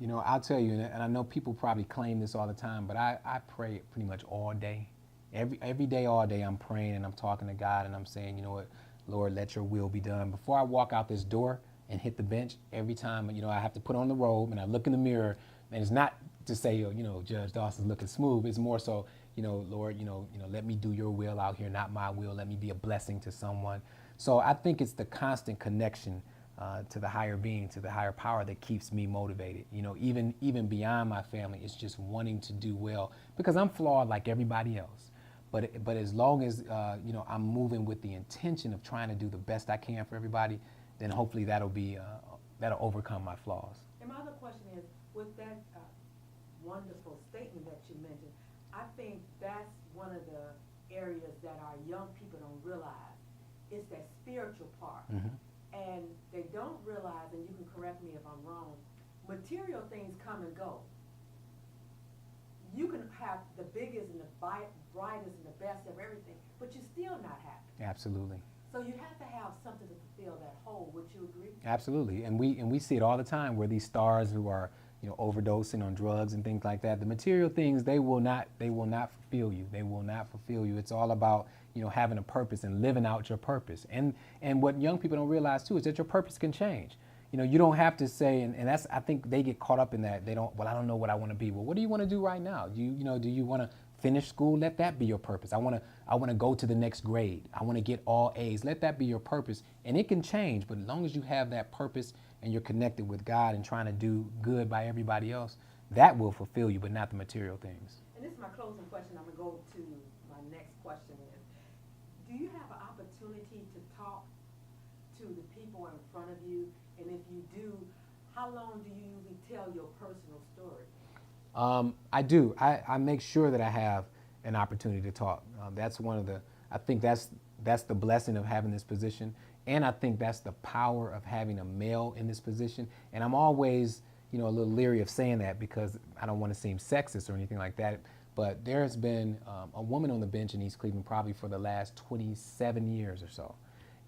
You know, I'll tell you, and I know people probably claim this all the time, but I pray pretty much all day. Every day, all day, I'm praying and I'm talking to God, and I'm saying, you know what, Lord, let your will be done. Before I walk out this door and hit the bench, every time, you know, I have to put on the robe and I look in the mirror, and it's not to say, you know, Judge Dawson's looking smooth. It's more so, you know, Lord, let me do your will out here, not my will. Let me be a blessing to someone. So I think it's the constant connection to the higher being, to the higher power, that keeps me motivated. You know, even beyond my family, it's just wanting to do well, because I'm flawed like everybody else. But as long as I'm moving with the intention of trying to do the best I can for everybody, then hopefully that'll overcome my flaws. And my other question is, with that wonderful statement that you mentioned, I think that's one of the areas that our young people don't realize. It's that spiritual part. And they don't realize, and you can correct me if I'm wrong, material things come and go. You can have the biggest and the brightest and the best of everything, but you're still not happy. Absolutely. So you have to have something to fulfill that hole. Would you agree? Absolutely. And we see it all the time, where these stars who are, you know, overdosing on drugs and things like that, the material things, they will not fulfill you. They will not fulfill you. It's all about, you know, having a purpose and living out your purpose. And what young people don't realize too is that your purpose can change. You know, you don't have to say, and that's, I think they get caught up in that. They don't, well, I don't know what I want to be. Well, what do you want to do right now? Do you want to finish school? Let that be your purpose. I want to go to the next grade. I want to get all A's. Let that be your purpose. And it can change, but as long as you have that purpose and you're connected with God and trying to do good by everybody else, that will fulfill you, but not the material things. And this is my closing question. I'm going to go to my next question is, do you have an opportunity to talk to the people in front of you? And if you do, how long do you usually tell your personal story? I do. I make sure that I have an opportunity to talk. That's one of the, I think that's the blessing of having this position. And I think that's the power of having a male in this position. And I'm always, you know, a little leery of saying that, because I don't want to seem sexist or anything like that. But there has been a woman on the bench in East Cleveland probably for the last 27 years or so.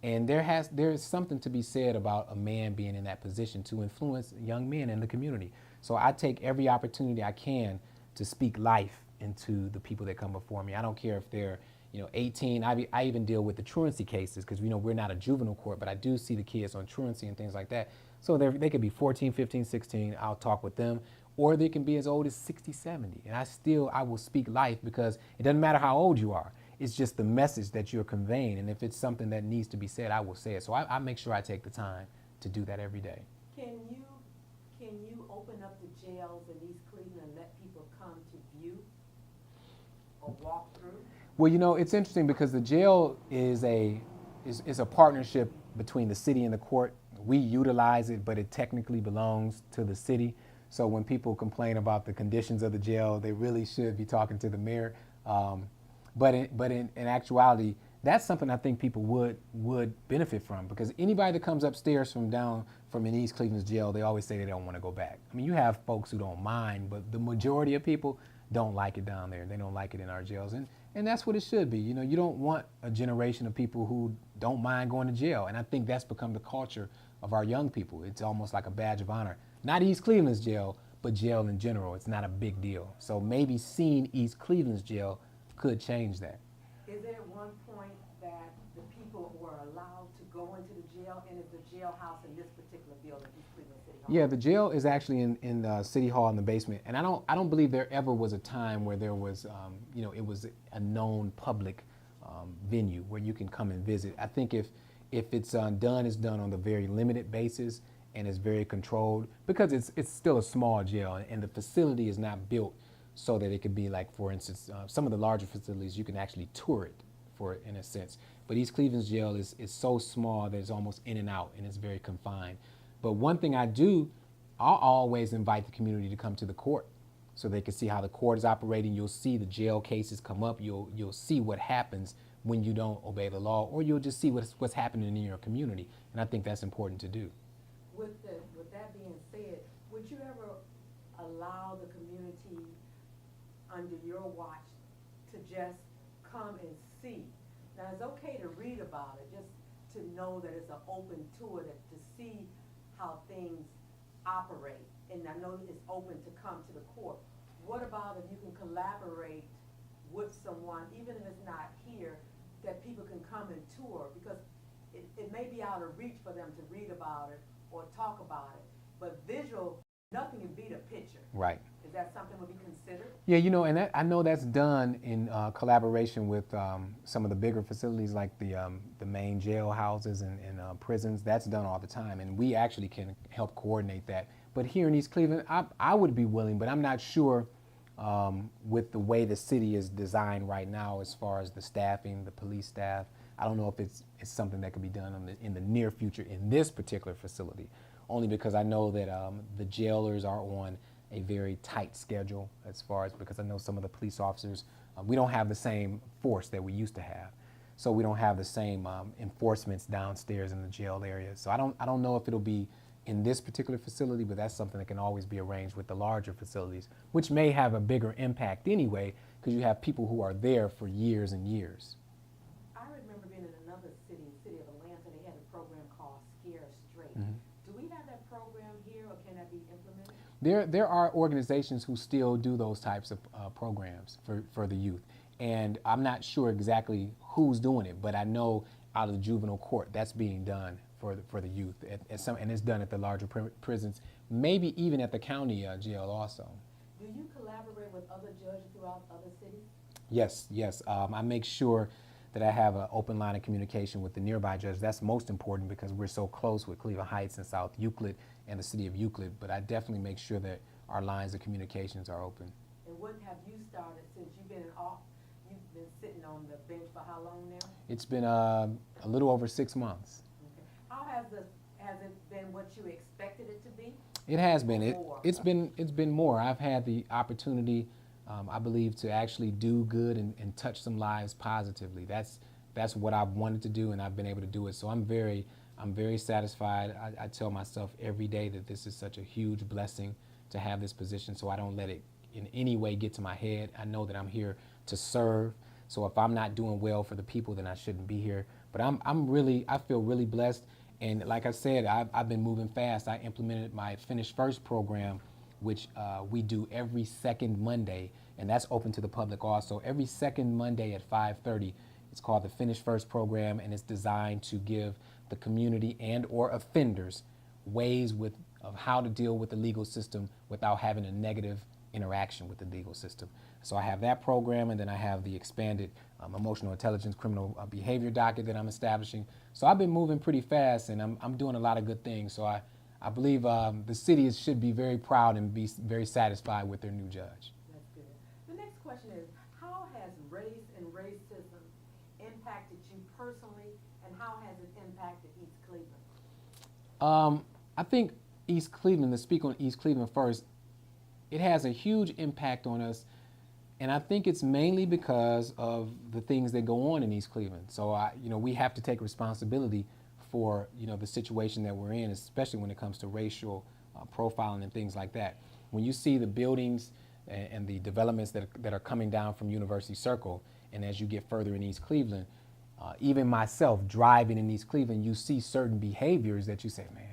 And there is something to be said about a man being in that position to influence young men in the community. So I take every opportunity I can to speak life into the people that come before me. I don't care if they're, you know, 18. I even deal with the truancy cases, because we know we're not a juvenile court, but I do see the kids on truancy and things like that. So they could be 14, 15, 16. I'll talk with them. Or they can be as old as 60, 70. And I will speak life, because it doesn't matter how old you are. It's just the message that you're conveying. And if it's something that needs to be said, I will say it. So I make sure I take the time to do that every day. Can you open up the jails in East Cleveland and let people come to view or walk through? Well, you know, it's interesting, because the jail is a partnership between the city and the court. we utilize it, but it technically belongs to the city. So when people complain about the conditions of the jail, they really should be talking to the mayor. But in actuality, that's something I think people would benefit from, because anybody that comes upstairs from in East Cleveland's jail, they always say they don't want to go back. I mean, you have folks who don't mind, but the majority of people don't like it down there. They don't like it in our jails, and that's what it should be. You know, you don't want a generation of people who don't mind going to jail, and I think that's become the culture of our young people. It's almost like a badge of honor. Not East Cleveland's jail, but jail in general. It's not a big deal. So maybe seeing East Cleveland's jail could change that. Is there at one point that the people were allowed to go into the jail, and is the jailhouse in this particular building, East Cleveland City Hall? Yeah, the jail is actually in the City Hall in the basement, and I don't believe there ever was a time where there was, it was a known public venue where you can come and visit. I think if it's done, it's done on the very limited basis, and it's very controlled, because it's still a small jail, and the facility is not built so that it could be like, for instance, some of the larger facilities, you can actually tour it in a sense. But East Cleveland's jail is so small that it's almost in and out, and it's very confined. But one thing I'll always invite the community to come to the court so they can see how the court is operating. You'll see the jail cases come up. You'll see what happens when you don't obey the law, or you'll just see what's happening in your community. And I think that's important to do. With that being said, would you ever allow the community under your watch to just come and see? Now, it's okay to read about it, just to know that it's an open tour, to see how things operate. And I know it's open to come to the court. What about if you can collaborate with someone, even if it's not here, that people can come and tour? Because it may be out of reach for them to read about it or talk about it, but visual, nothing can beat a picture. Right. Is that something would be considered? Yeah, and I know that's done in collaboration with some of the bigger facilities, like the main jail houses and prisons. That's done all the time, and we actually can help coordinate that. But here in East Cleveland, I would be willing, but I'm not sure with the way the city is designed right now as far as the staffing, the police staff. I don't know if it's something that could be done in the near future in this particular facility, only because I know that the jailers are on a very tight schedule, as far as, because I know some of the police officers, we don't have the same force that we used to have. So we don't have the same enforcements downstairs in the jail area. So I don't know if it'll be in this particular facility, but that's something that can always be arranged with the larger facilities, which may have a bigger impact anyway, because you have people who are there for years and years. I remember being in another city, the city of Atlanta. They had a program called Scare Straight. Mm-hmm. Do we have that program here, or can that be implemented? There are organizations who still do those types of programs for the youth. And I'm not sure exactly who's doing it, but I know out of the juvenile court that's being done for the youth, and it's done at the larger prisons, maybe even at the county jail also. Do you collaborate with other judges throughout other cities? Yes. I make sure that I have an open line of communication with the nearby judges. That's most important because we're so close with Cleveland Heights and South Euclid and the city of Euclid, but I definitely make sure that our lines of communications are open. And what have you started since you've been you've been sitting on the bench for how long now? It's been a little over 6 months. Okay. How has it been what you expected it to be? It has been. It's been more. I've had the opportunity, I believe, to actually do good and touch some lives positively. That's what I've wanted to do, and I've been able to do it. So I'm very satisfied. I tell myself every day that this is such a huge blessing to have this position, so I don't let it in any way get to my head. I know that I'm here to serve. So if I'm not doing well for the people, then I shouldn't be here. But I feel really blessed. And like I said, I've been moving fast. I implemented my Finish First program, which we do every second Monday, and that's open to the public also. Every second Monday at 5:30, it's called the Finish First program, and it's designed to give the community and or offenders ways of how to deal with the legal system without having a negative interaction with the legal system. So I have that program, and then I have the expanded emotional intelligence criminal behavior docket that I'm establishing. So I've been moving pretty fast, and I'm doing a lot of good things. So I believe the city should be very proud and be very satisfied with their new judge. That's good. The next question is, how has race and racism impacted you personally, and how has it impacted East Cleveland? I think East Cleveland, to speak on East Cleveland first, it has a huge impact on us. And I think it's mainly because of the things that go on in East Cleveland. So, we have to take responsibility for, the situation that we're in, especially when it comes to racial profiling and things like that. When you see the buildings and the developments that are coming down from University Circle, and as you get further in East Cleveland, even myself driving in East Cleveland, you see certain behaviors that you say, man,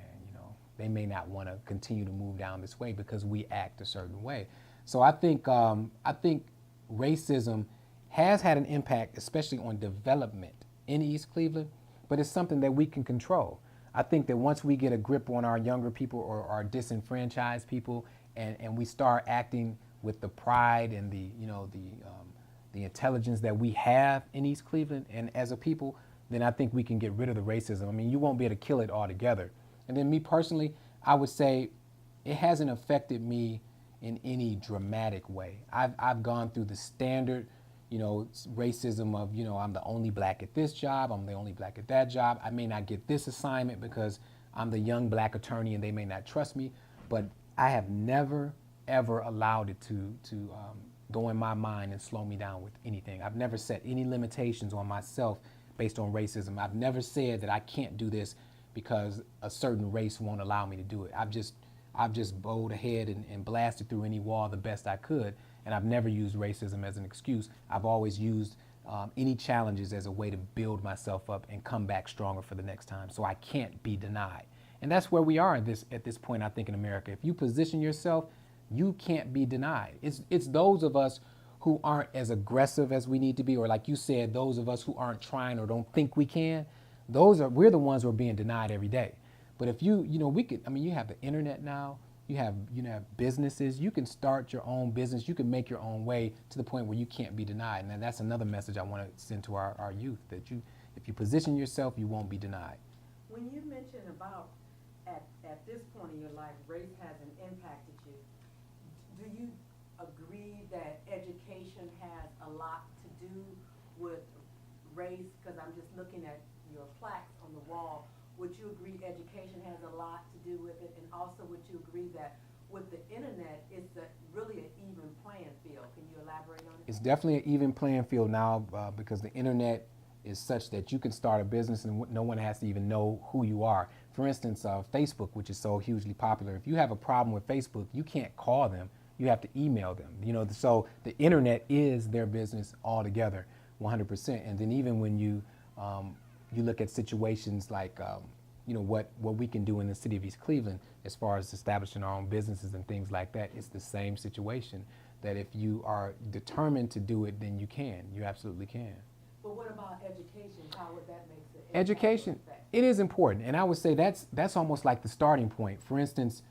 they may not want to continue to move down this way because we act a certain way. So I think racism has had an impact, especially on development in East Cleveland, but it's something that we can control. I think that once we get a grip on our younger people or our disenfranchised people, and we start acting with the pride and the intelligence that we have in East Cleveland and as a people, then I think we can get rid of the racism. I mean, you won't be able to kill it altogether. And then me personally, I would say it hasn't affected me in any dramatic way. I've gone through the standard, racism of, I'm the only black at this job, I'm the only black at that job. I may not get this assignment because I'm the young black attorney and they may not trust me, but I have never, ever allowed it to go in my mind and slow me down with anything. I've never set any limitations on myself based on racism. I've never said that I can't do this because a certain race won't allow me to do it. I've just bowed ahead and blasted through any wall the best I could, and I've never used racism as an excuse. I've always used any challenges as a way to build myself up and come back stronger for the next time, so I can't be denied. And that's where we are at this point, I think, in America. If you position yourself, you can't be denied. It's those of us who aren't as aggressive as we need to be, or like you said, those of us who aren't trying or don't think we can, we're the ones who are being denied every day. But if you have the internet now, you have businesses, you can start your own business, you can make your own way to the point where you can't be denied. And that's another message I want to send to our youth, that if you position yourself, you won't be denied. When you mention about at this point in your life, race hasn't impacted you, do you agree that education has a lot to do with race? Because I'm just looking at your plaques on the wall. Would you agree education has a lot to do with it? And also, would you agree that with the internet, it's really an even playing field? Can you elaborate on it? It's definitely an even playing field now because the internet is such that you can start a business and no one has to even know who you are. For instance, Facebook, which is so hugely popular. If you have a problem with Facebook, you can't call them. You have to email them. So the internet is their business altogether, 100%. And then even when you look at situations like, what we can do in the city of East Cleveland as far as establishing our own businesses and things like that, it's the same situation, that if you are determined to do it, then you can. You absolutely can. But what about education? How would that make sense? Education, it is important. And I would say that's almost like the starting point. For instance,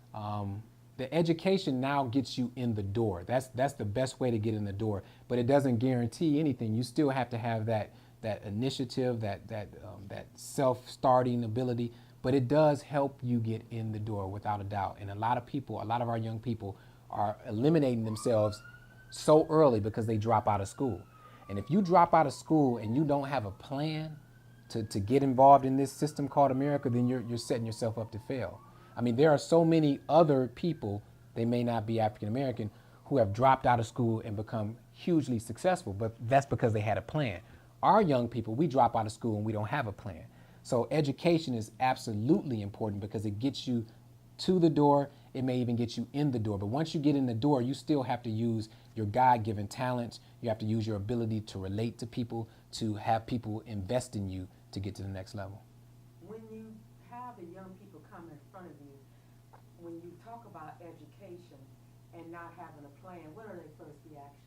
the education now gets you in the door. That's the best way to get in the door. But it doesn't guarantee anything. You still have to have that initiative, that self-starting ability, but it does help you get in the door without a doubt. And a lot of our young people are eliminating themselves so early because they drop out of school. And if you drop out of school and you don't have a plan to get involved in this system called America, then you're setting yourself up to fail. I mean, there are so many other people, they may not be African American, who have dropped out of school and become hugely successful, but that's because they had a plan. Our young people, we drop out of school and we don't have a plan. So education is absolutely important because it gets you to the door. It may even get you in the door. But once you get in the door, you still have to use your God-given talents. You have to use your ability to relate to people, to have people invest in you to get to the next level. When you have the young people come in front of you, when you talk about education and not having a plan, what are their first reactions?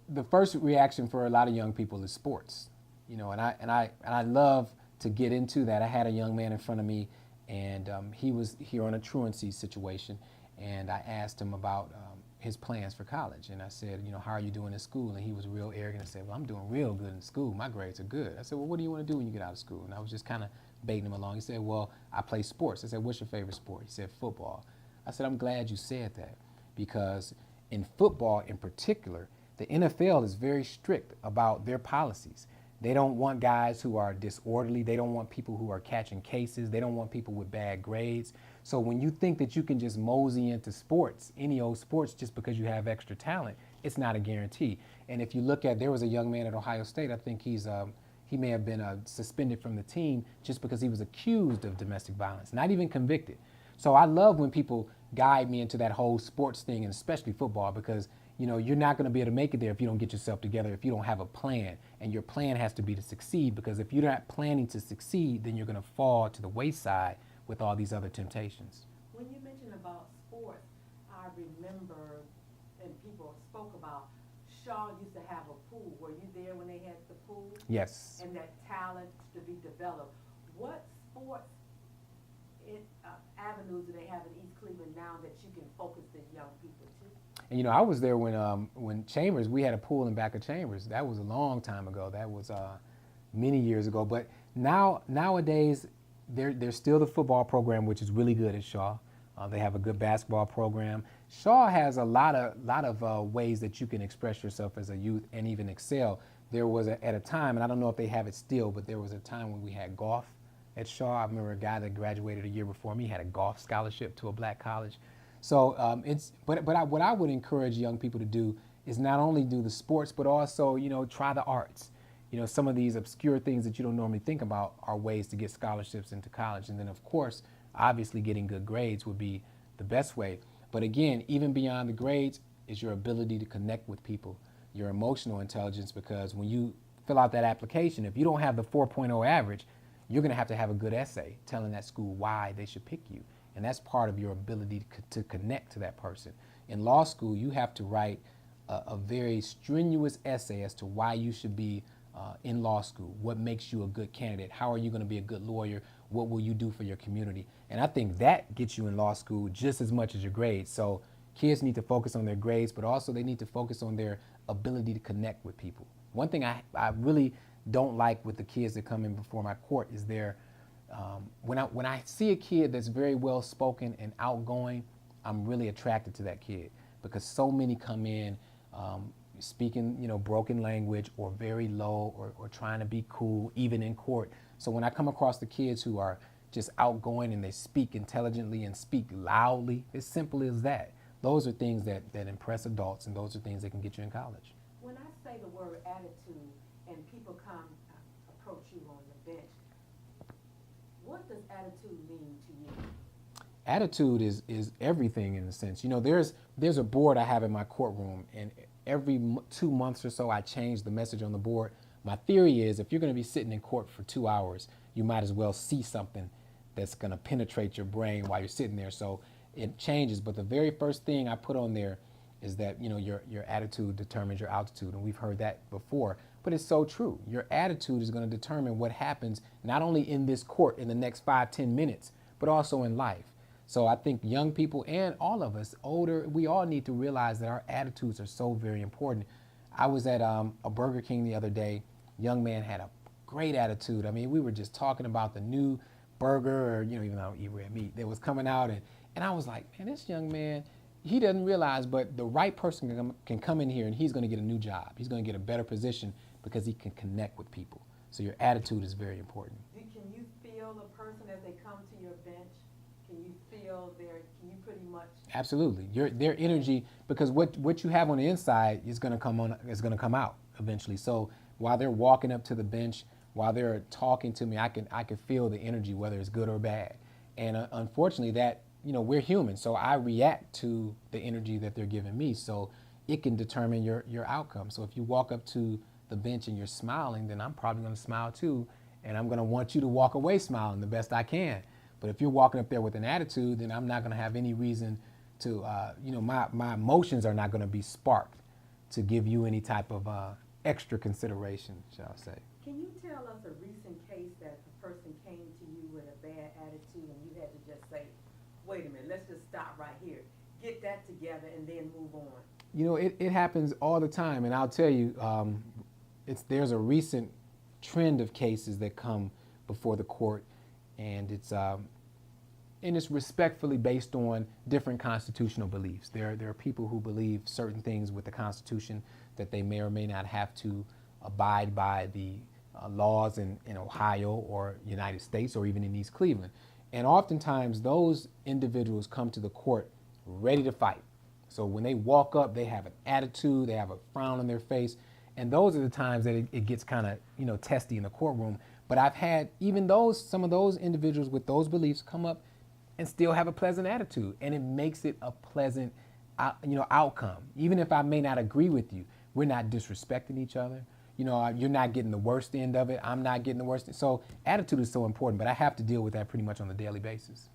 The first reaction for a lot of young people is sports. And I love to get into that. I had a young man in front of me, and he was here on a truancy situation, and I asked him about his plans for college. And I said, how are you doing in school? And he was real arrogant and said, well, I'm doing real good in school. My grades are good. I said, well, what do you want to do when you get out of school? And I was just kind of baiting him along. He said, well, I play sports. I said, what's your favorite sport? He said, football. I said, I'm glad you said that, because in football in particular, the NFL is very strict about their policies. They don't want guys who are disorderly. They don't want people who are catching cases. They don't want people with bad grades. So when you think that you can just mosey into sports, any old sports, just because you have extra talent, it's not a guarantee. And if you look at, there was a young man at Ohio State, I think he may have been suspended from the team just because he was accused of domestic violence, not even convicted. So I love when people guide me into that whole sports thing, and especially football, because you're not going to be able to make it there if you don't get yourself together, if you don't have a plan. And your plan has to be to succeed, because if you're not planning to succeed, then you're going to fall to the wayside with all these other temptations. When you mentioned about sports, I remember, and people spoke about, Shaw used to have a pool. Were you there when they had the pool? Yes. And that talent to be developed. What sports avenues do they have in East Cleveland now that you can focus the young people to? And I was there when Chambers, we had a pool in back of Chambers. That was a long time ago. That was many years ago. But nowadays, there's still the football program, which is really good at Shaw. They have a good basketball program. Shaw has a lot of ways that you can express yourself as a youth and even excel. There was at a time, and I don't know if they have it still, but there was a time when we had golf at Shaw. I remember a guy that graduated a year before me had a golf scholarship to a black college. So what I would encourage young people to do is not only do the sports, but also try the arts. Some of these obscure things that you don't normally think about are ways to get scholarships into college. And then of course, obviously getting good grades would be the best way. But again, even beyond the grades is your ability to connect with people, your emotional intelligence, because when you fill out that application, if you don't have the 4.0 average, you're going to have a good essay telling that school why they should pick you. And that's part of your ability to connect to that person. In law school, you have to write a very strenuous essay as to why you should be in law school. What makes you a good candidate? How are you going to be a good lawyer? What will you do for your community? And I think that gets you in law school just as much as your grades. So kids need to focus on their grades, but also they need to focus on their ability to connect with people. One thing I really don't like with the kids that come in before my court is when I see a kid that's very well spoken and outgoing, I'm really attracted to that kid, because so many come in speaking broken language or very low or trying to be cool even in court. So when I come across the kids who are just outgoing and they speak intelligently and speak loudly, as simple as that, those are things that impress adults, and those are things that can get you in college. When I say the word attitude and people come approach you on the bench, what does attitude mean to you? Attitude is everything in a sense. There's a board I have in my courtroom, and every 2 months or so I change the message on the board. My theory is if you're going to be sitting in court for 2 hours, you might as well see something that's going to penetrate your brain while you're sitting there. So it changes, but the very first thing I put on there is that your attitude determines your altitude, and we've heard that before, but it's so true. Your attitude is going to determine what happens not only in this court in the next 5-10 minutes, but also in life. So I think young people and all of us older, we all need to realize that our attitudes are so very important. I was at a Burger King the other day. Young man had a great attitude. I mean, we were just talking about the new burger, or even though I don't eat red meat, that was coming out, and I was like, man, this young man, he doesn't realize, but the right person can come in here and he's going to get a new job. He's going to get a better position because he can connect with people. So your attitude is very important. Can you feel a person as they come to your bench? Can you pretty much? Absolutely. Their energy, because what you have on the inside is going to come out eventually. So while they're walking up to the bench, while they're talking to me, I can feel the energy, whether it's good or bad. And unfortunately, that we're human, so I react to the energy that they're giving me. So it can determine your outcome. So if you walk up to the bench and you're smiling, then I'm probably going to smile too, and I'm going to want you to walk away smiling the best I can. But if you're walking up there with an attitude, then I'm not going to have any reason to, my emotions are not going to be sparked to give you any type of extra consideration, shall I say. Can you tell us a recent case that a person came to you with a bad attitude and you had to just say, wait a minute, let's just stop right here, get that together, and then move on? It happens all the time, and I'll tell you, there's a recent trend of cases that come before the court, and it's respectfully based on different constitutional beliefs. There are people who believe certain things with the Constitution that they may or may not have to abide by the laws in Ohio or United States or even in East Cleveland. And oftentimes those individuals come to the court ready to fight. So when they walk up, they have an attitude, they have a frown on their face. And those are the times that it gets kind of, testy in the courtroom. But I've had even some of those individuals with those beliefs come up and still have a pleasant attitude. And it makes it a pleasant, outcome. Even if I may not agree with you, we're not disrespecting each other. You're not getting the worst end of it. I'm not getting the worst. So attitude is so important, but I have to deal with that pretty much on a daily basis.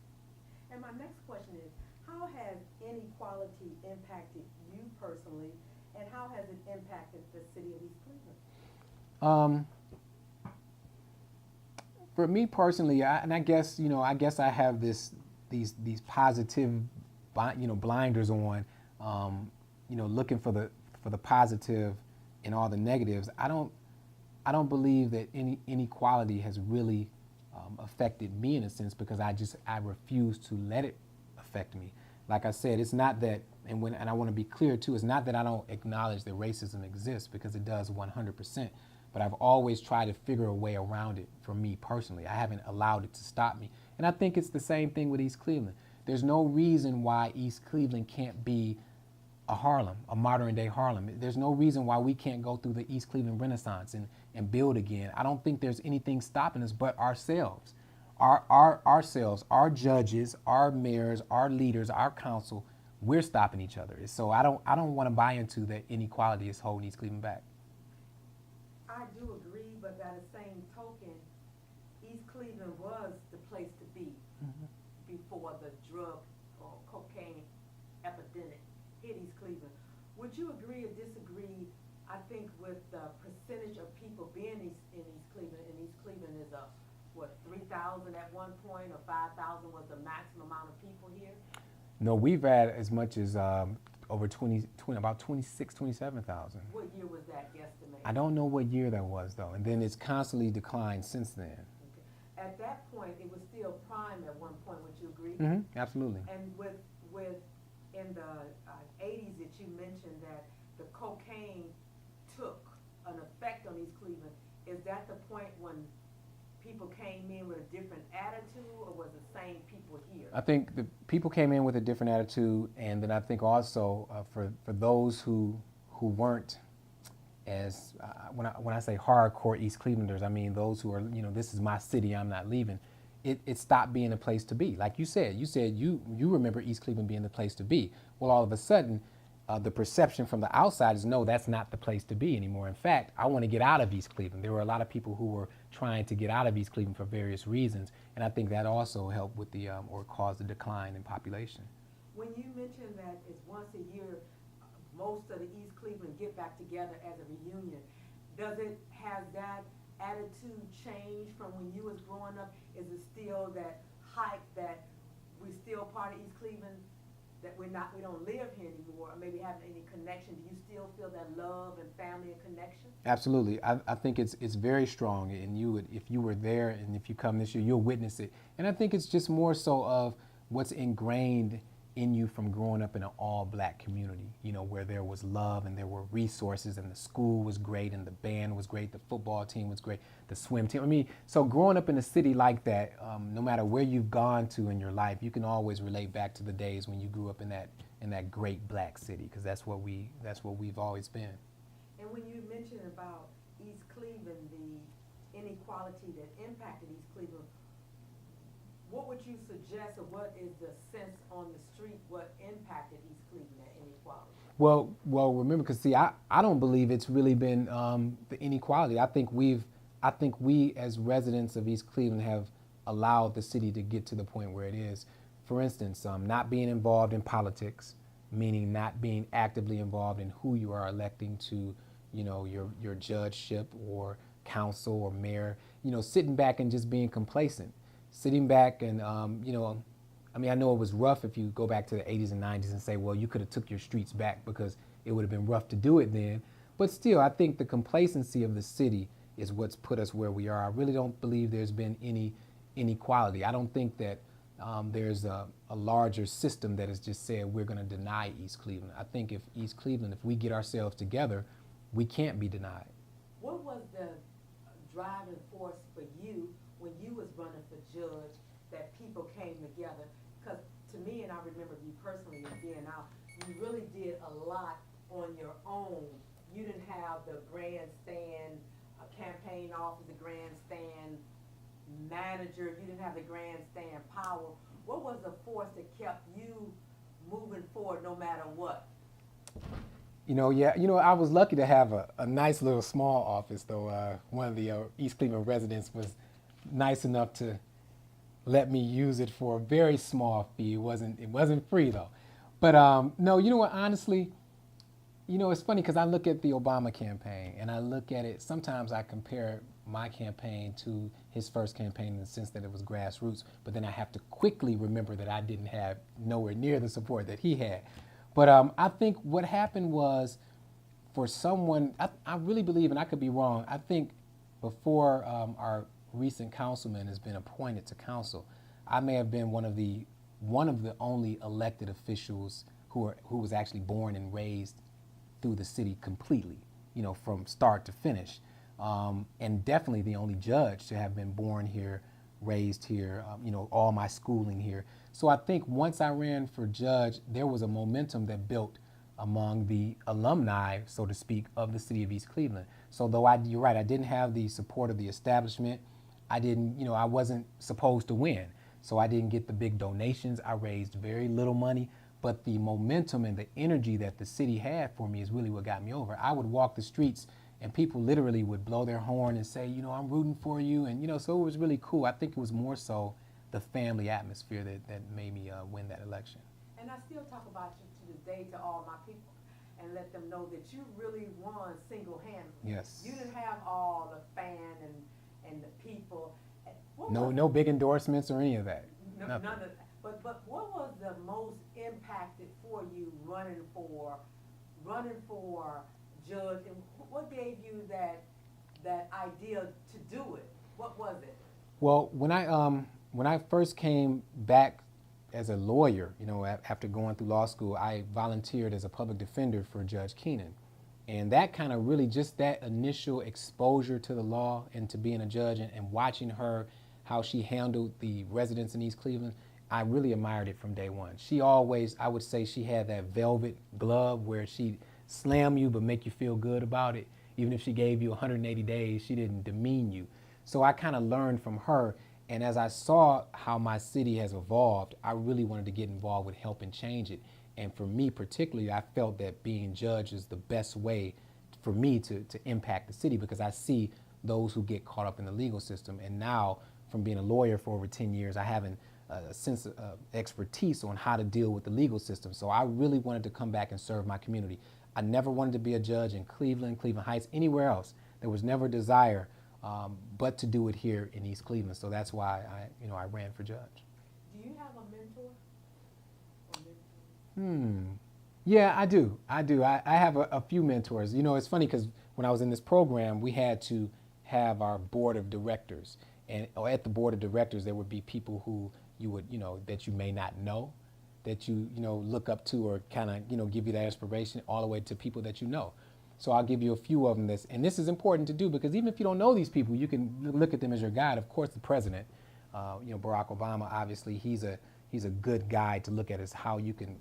And my next question is, how has inequality impacted you personally, and how has it impacted the city of East Cleveland? For me personally, I guess I have these positive, blinders on, looking for the positive in all the negatives. I don't believe that any inequality has really affected me in a sense, because I refuse to let it affect me. Like I said, it's not that, and I want to be clear too, it's not that I don't acknowledge that racism exists, because it does 100%. But I've always tried to figure a way around it for me personally. I haven't allowed it to stop me. And I think it's the same thing with East Cleveland. There's no reason why East Cleveland can't be a Harlem, a modern day Harlem. There's no reason why we can't go through the East Cleveland Renaissance and build again. I don't think there's anything stopping us but ourselves. Ourselves, our judges, our mayors, our leaders, our council, we're stopping each other. So I don't want to buy into that inequality is holding East Cleveland back. I do agree, but by the same token, East Cleveland was the place to be before the drug or cocaine epidemic hit East Cleveland. Would you agree or disagree, I think, with the percentage of people being in East Cleveland, and East Cleveland is 3,000 at one point, or 5,000 was the maximum amount of people here? No, we've had as much as over 20, about 26, 27,000. What year was that guesstimate? I don't know what year that was though, and then it's constantly declined since then. Okay. At that point, it was still prime at one point. Would you agree? Absolutely. And with in the 80s that you mentioned that the cocaine took an effect on East Cleveland, is that the point when people came in with a different attitude, or was the same people here? I think the people came in with a different attitude, and then I think also for those who weren't as when I say hardcore East Clevelanders, I mean those who are, this is my city, I'm not leaving. It stopped being a place to be. Like you said you remember East Cleveland being the place to be. Well, all of a sudden, the perception from the outside is, no, that's not the place to be anymore. In fact, I want to get out of East Cleveland. There were a lot of people who were trying to get out of East Cleveland for various reasons, and I think that also helped with the or caused a decline in population. When you mentioned that it's once a year, most of the East Cleveland get back together as a reunion, has that attitude changed from when you was growing up? Is it still that hype that we're still part of East Cleveland, that we don't live here anymore, or maybe have any connection? Do you still feel that love and family and connection? Absolutely. I think it's very strong, and if you were there and if you come this year, you'll witness it. And I think it's just more so of what's ingrained in you from growing up in an all-black community, where there was love and there were resources, and the school was great and the band was great, the football team was great, the swim team. I mean, so growing up in a city like that, no matter where you've gone to in your life, you can always relate back to the days when you grew up in that great black city, because that's what we've always been. And when you mentioned about East Cleveland, the inequality that impacted East Cleveland, what would you suggest, or what is the sense on the street, what impacted East Cleveland, that inequality? Well, remember, because see, I don't believe it's really been the inequality. I think we as residents of East Cleveland have allowed the city to get to the point where it is. For instance, not being involved in politics, meaning not being actively involved in who you are electing to, your judgeship or council or mayor, sitting back and just being complacent. Sitting back and, I know it was rough if you go back to the 80s and 90s and say, well, you could have took your streets back because it would have been rough to do it then. But still, I think the complacency of the city is what's put us where we are. I really don't believe there's been any inequality. I don't think that there's a larger system that has just said we're going to deny East Cleveland. I think if we get ourselves together, we can't be denied. What was the driving force for you when you was running for judge that people came together? Because to me, and I remember you personally being out, you really did a lot on your own. You didn't have the grandstand campaign office, the grandstand manager. You didn't have the grandstand power. What was the force that kept you moving forward no matter what? I was lucky to have a nice little small office, though. One of the East Cleveland residents was nice enough to let me use it for a very small fee. It wasn't free though. But no, you know what? Honestly, it's funny because I look at the Obama campaign and I look at it. Sometimes I compare my campaign to his first campaign in the sense that it was grassroots. But then I have to quickly remember that I didn't have nowhere near the support that he had. But I think what happened was, for someone, I really believe, and I could be wrong, I think before our recent councilman has been appointed to council, I may have been one of the only elected officials who was actually born and raised through the city completely, from start to finish, and definitely the only judge to have been born here, raised here, all my schooling here. So I think once I ran for judge, there was a momentum that built among the alumni, so to speak, of the city of East Cleveland. So though you're right, I didn't have the support of the establishment. I wasn't supposed to win. So I didn't get the big donations. I raised very little money, but the momentum and the energy that the city had for me is really what got me over. I would walk the streets and people literally would blow their horn and say, I'm rooting for you. And, so it was really cool. I think it was more so the family atmosphere that made me win that election. And I still talk about you to this day to all my people and let them know that you really won single-handedly. Yes. You didn't have all the fan and the people. No big endorsements or any of that. None of that. But what was the most impacted for you running for judge, and what gave you that idea to do it? What was it? Well, when I first came back as a lawyer, after going through law school, I volunteered as a public defender for Judge Keenan. And that kind of really, just that initial exposure to the law and to being a judge and watching her, how she handled the residents in East Cleveland, I really admired it from day one. She always, I would say, she had that velvet glove where she'd slam you but make you feel good about it. Even if she gave you 180 days, she didn't demean you. So I kind of learned from her. And as I saw how my city has evolved, I really wanted to get involved with helping change it. And for me particularly, I felt that being judge is the best way for me to impact the city, because I see those who get caught up in the legal system. And now, from being a lawyer for over 10 years, I have a sense of expertise on how to deal with the legal system. So I really wanted to come back and serve my community. I never wanted to be a judge in Cleveland, Cleveland Heights, anywhere else. There was never a desire but to do it here in East Cleveland. So that's why I ran for judge. Do you have a mentor? Yeah, I do. I have a few mentors. It's funny because when I was in this program, we had to have our board of directors. And at the board of directors, there would be people who you would, that you may not know, that you look up to, or kind of, give you that inspiration, all the way to people that you know. So I'll give you a few of them. And this is important to do, because even if you don't know these people, you can look at them as your guide. Of course, the president, Barack Obama, obviously, he's a good guide to look at as how you can,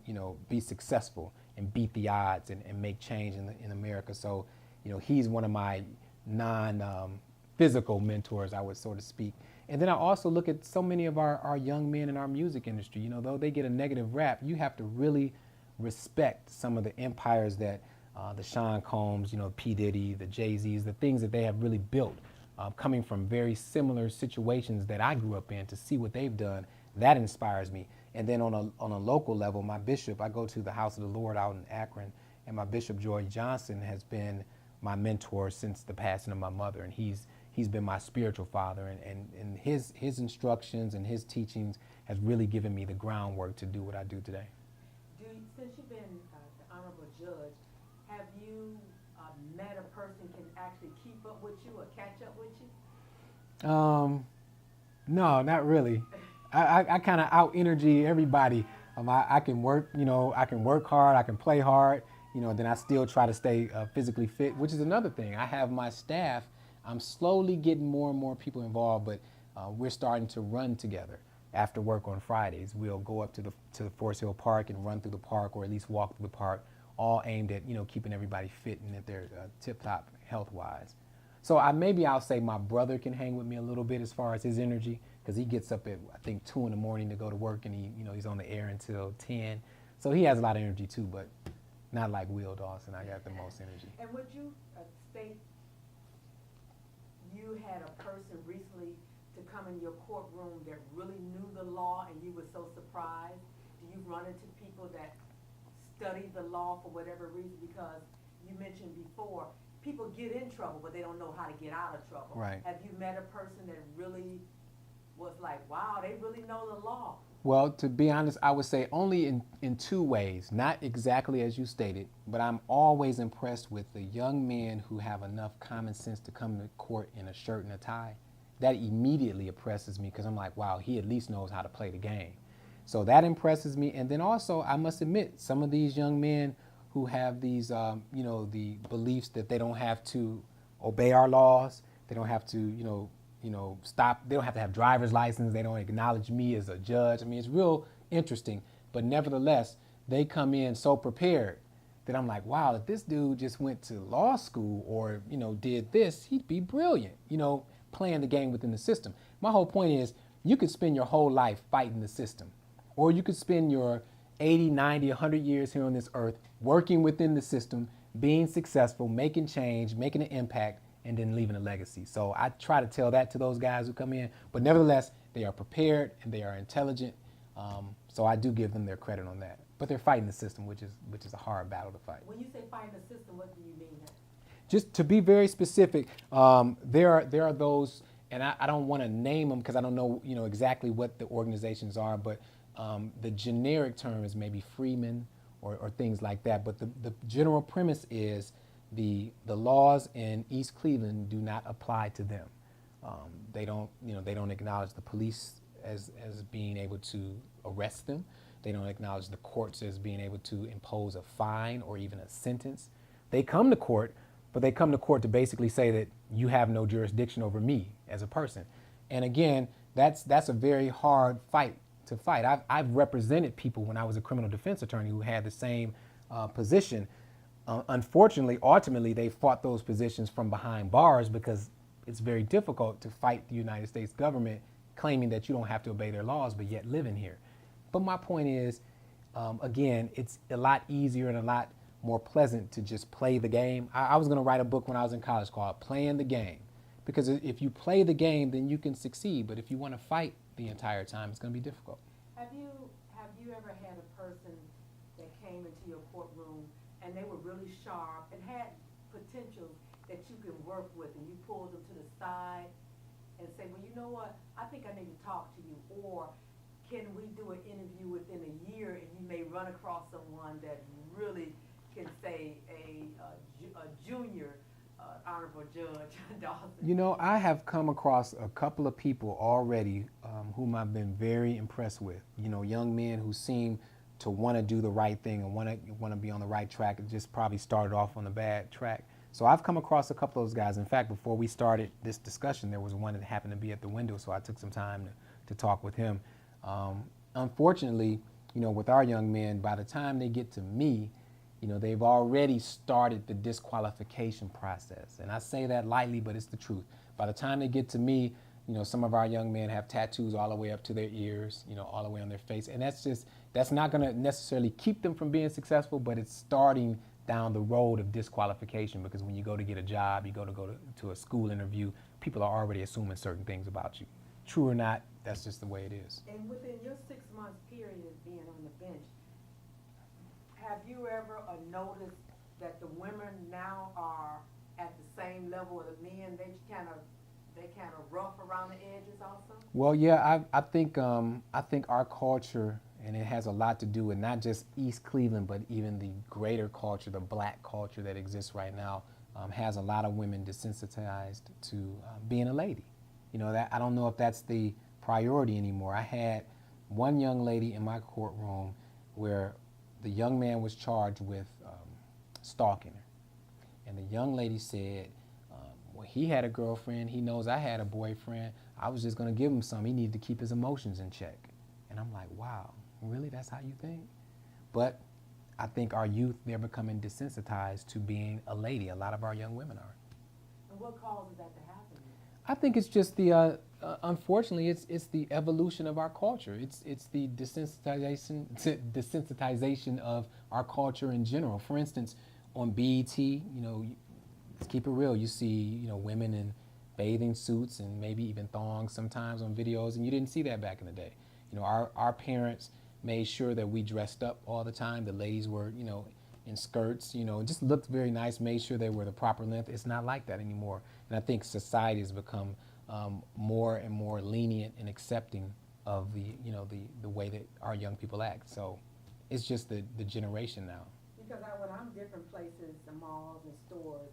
be successful and beat the odds and make change in America. So, he's one of my physical mentors, I would so to speak. And then I also look at so many of our young men in our music industry. Though they get a negative rap, you have to really respect some of the empires that the Sean Combs, P. Diddy, the Jay-Z's, the things that they have really built, coming from very similar situations that I grew up in. To see what they've done, that inspires me. And then on a local level, my bishop, I go to the House of the Lord out in Akron, and my Bishop Joy Johnson has been my mentor since the passing of my mother, and he's been my spiritual father, and his instructions and his teachings has really given me the groundwork to do what I do today. Since you've been the honorable judge, have you met a person who can actually keep up with you or catch up with you? No, not really. I kind of out energy everybody. I can work, I can work hard, I can play hard, then I still try to stay physically fit, which is another thing. I have my staff. I'm slowly getting more and more people involved, but we're starting to run together. After work on Fridays, we'll go up to Forest Hill Park and run through the park, or at least walk through the park, all aimed at, keeping everybody fit and that they're tip-top health-wise. So maybe I'll say my brother can hang with me a little bit as far as his energy, because he gets up at, I think, 2 in the morning to go to work, and he's on the air until 10. So he has a lot of energy too, but not like Will Dawson. I got the most energy. And would you state you had a person recently to come in your courtroom that really knew the law and you were so surprised? Do you run into people that study the law for whatever reason? Because you mentioned before, people get in trouble, but they don't know how to get out of trouble. Right. Have you met a person that really was like, wow, they really know the law? Well, to be honest, I would say only in 2 ways, not exactly as you stated, but I'm always impressed with the young men who have enough common sense to come to court in a shirt and a tie. That immediately impresses me, because I'm like, wow, he at least knows how to play the game. So that impresses me. And then also, I must admit, some of these young men who have these, the beliefs that they don't have to obey our laws, they don't have to, stop, they don't have to have driver's license, they don't acknowledge me as a judge. I mean, it's real interesting, but nevertheless, they come in so prepared that I'm like, wow, if this dude just went to law school or, did this, he'd be brilliant, playing the game within the system. My whole point is, you could spend your whole life fighting the system, or you could spend your 80, 90, 100 years here on this earth working within the system, being successful, making change, making an impact, and then leaving a legacy. So I try to tell that to those guys who come in, but nevertheless, they are prepared and they are intelligent. So I do give them their credit on that. But they're fighting the system, which is a hard battle to fight. When you say fighting the system, what do you mean? Just to be very specific, there are those, and I don't want to name them because I don't know exactly what the organizations are, but the generic term is maybe freemen or things like that. But the general premise is the laws in East Cleveland do not apply to them. They don't acknowledge the police as being able to arrest them. They don't acknowledge the courts as being able to impose a fine or even a sentence. They come to court, but they come to court to basically say that you have no jurisdiction over me as a person. And again, that's a very hard fight to fight. I've represented people when I was a criminal defense attorney who had the same position. Unfortunately, ultimately, they fought those positions from behind bars because it's very difficult to fight the United States government claiming that you don't have to obey their laws, but yet living here. But my point is, again, it's a lot easier and a lot more pleasant to just play the game. I was going to write a book when I was in college called Playing the Game, because if you play the game, then you can succeed. But if you want to fight the entire time, it's going to be difficult. Have you ever had a person that came into your courtroom and they were really sharp and had potential that you can work with, and you pulled them to the side and say, well, you know what, I think I need to talk to you, or can we do an interview within a year and you may run across someone that really can say a junior honorable judge, Dawson? I have come across a couple of people already whom I've been very impressed with. Young men who seem to want to do the right thing and want to be on the right track, and just probably started off on a bad track. So I've come across a couple of those guys. In fact, before we started this discussion, there was one that happened to be at the window, so I took some time to talk with him. Unfortunately, with our young men, by the time they get to me, they've already started the disqualification process. And I say that lightly, but it's the truth. By the time they get to me, some of our young men have tattoos all the way up to their ears, all the way on their face. And that's not going to necessarily keep them from being successful, but it's starting down the road of disqualification, because when you go to get a job, you go to a school interview, people are already assuming certain things about you. True or not, that's just the way it is. And within your 6-month period of being on the bench, have you ever noticed that the women now are at the same level of the men? They kind of rough around the edges also? Well, yeah, I think our culture, and it has a lot to do with not just East Cleveland, but even the greater culture, the black culture that exists right now, has a lot of women desensitized to being a lady. That I don't know if that's the priority anymore. I had one young lady in my courtroom where the young man was charged with stalking her. And the young lady said, he had a girlfriend. He knows I had a boyfriend. I was just going to give him some. He needed to keep his emotions in check. And I'm like, wow, really? That's how you think? But I think our youth, they're becoming desensitized to being a lady. A lot of our young women are. And what causes that to happen? I think it's just the, unfortunately, it's the evolution of our culture. It's the desensitization of our culture in general. For instance, on BET, let's keep it real. You see, women in bathing suits and maybe even thongs sometimes on videos, and you didn't see that back in the day. Our parents made sure that we dressed up all the time. The ladies were, in skirts, just looked very nice, made sure they were the proper length. It's not like that anymore. And I think society has become more and more lenient and accepting of the way that our young people act. So it's just the generation now. Because when I'm different places, the malls and stores,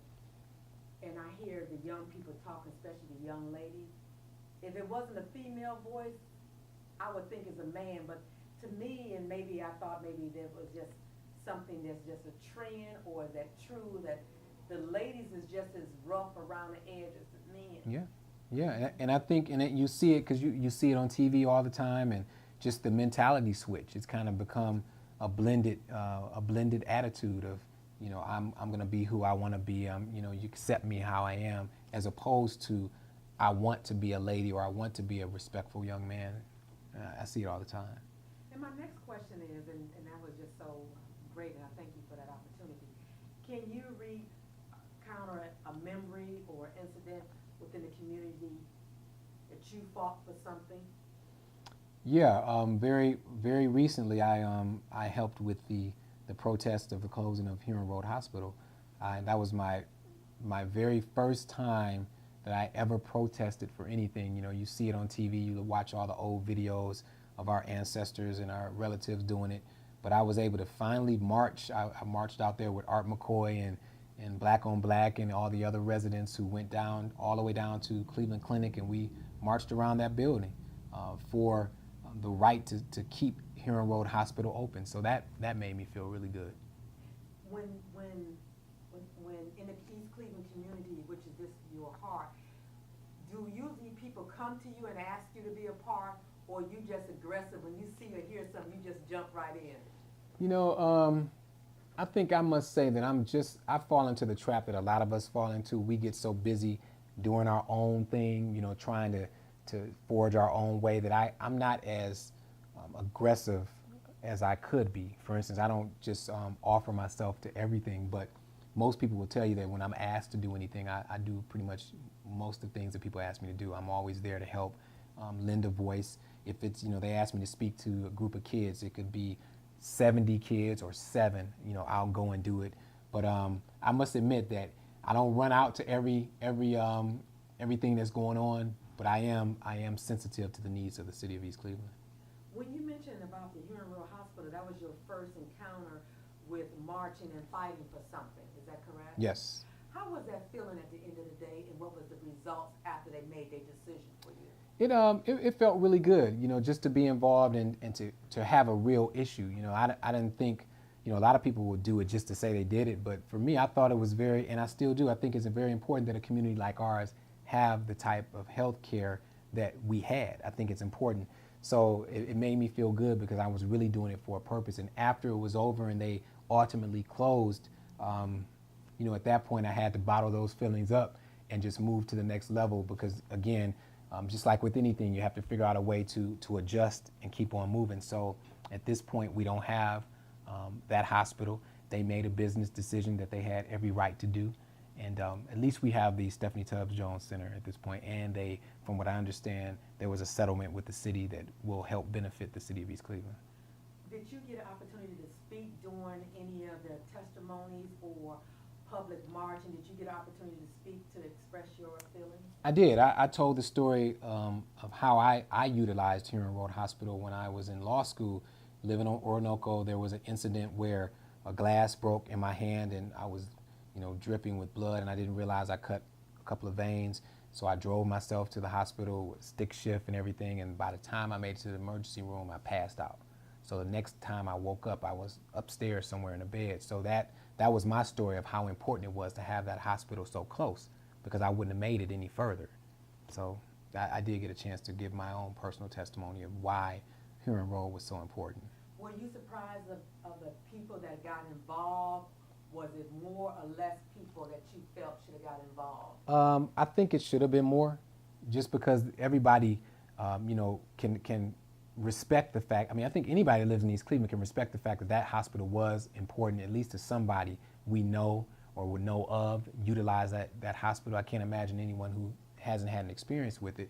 and I hear the young people talking, especially the young ladies, if it wasn't a female voice, I would think it's a man. But to me, and maybe I thought maybe there was just something that's just a trend, or is that true that the ladies is just as rough around the edge as the men? Yeah, and I think, you see it because you see it on TV all the time, and just the mentality switch. It's kind of become a blended attitude of, I'm going to be who I want to be. You accept me how I am, as opposed to I want to be a lady or I want to be a respectful young man. I see it all the time. And my next question is, and that was just so great, and I thank you for that opportunity. Can you recounter a memory or incident within the community that you fought for something? Yeah, very, very recently I helped with the protest of the closing of Huron Road Hospital. That was my very first time that I ever protested for anything. You see it on TV, you watch all the old videos of our ancestors and our relatives doing it. But I was able to finally march. I marched out there with Art McCoy and Black on Black and all the other residents who went down all the way down to Cleveland Clinic, and we marched around that building for the right to keep Huron Road Hospital open. So that made me feel really good. When in the East Cleveland community, which is this your heart, do usually people come to you and ask you to be a part, or you just aggressive when you see or hear something, you just jump right in? I think I must say that I fall into the trap that a lot of us fall into. We get so busy doing our own thing, trying to forge our own way, that I'm not as aggressive as I could be. For instance, I don't just offer myself to everything, but most people will tell you that when I'm asked to do anything, I do pretty much most of the things that people ask me to do. I'm always there to help, lend a voice. If it's, they ask me to speak to a group of kids, it could be 70 kids or 7, I'll go and do it. But I must admit that I don't run out to everything that's going on, but I am sensitive to the needs of the city of East Cleveland. When you mentioned about the Huron Road Hospital, that was your first encounter with marching and fighting for something, is that correct? Yes. How was that feeling at the end of the day, and what was the results after they made their decision for you? It felt really good, just to be involved and to have a real issue. I didn't think, a lot of people would do it just to say they did it, but for me, I thought it was and I still do, I think it's very important that a community like ours have the type of health care that we had. I think it's important. So it made me feel good because I was really doing it for a purpose. And after it was over and they ultimately closed, at that point I had to bottle those feelings up and just move to the next level, because again, just like with anything, you have to figure out a way to adjust and keep on moving. So at this point, we don't have that hospital. They made a business decision that they had every right to do. And at least we have the Stephanie Tubbs Jones Center at this point. And from what I understand, there was a settlement with the city that will help benefit the city of East Cleveland. Did you get an opportunity to speak during any of the testimonies or public marching? Did you get an opportunity to speak, to express your feelings? I did. I told the story of how I utilized Huron Road Hospital when I was in law school. Living on Orinoco, there was an incident where a glass broke in my hand and I was dripping with blood, and I didn't realize I cut a couple of veins. So I drove myself to the hospital with stick shift and everything, and by the time I made it to the emergency room, I passed out. So the next time I woke up, I was upstairs somewhere in a bed. So that was my story of how important it was to have that hospital so close. because I wouldn't have made it any further. So I did get a chance to give my own personal testimony of why Huron Road was so important. Were you surprised of the people that got involved? Was it more or less people that you felt should have got involved? I think it should have been more, just because everybody, can respect the fact. I mean, I think anybody that lives in East Cleveland can respect the fact that that hospital was important, at least to somebody we know or would know of, utilize that hospital. I can't imagine anyone who hasn't had an experience with it.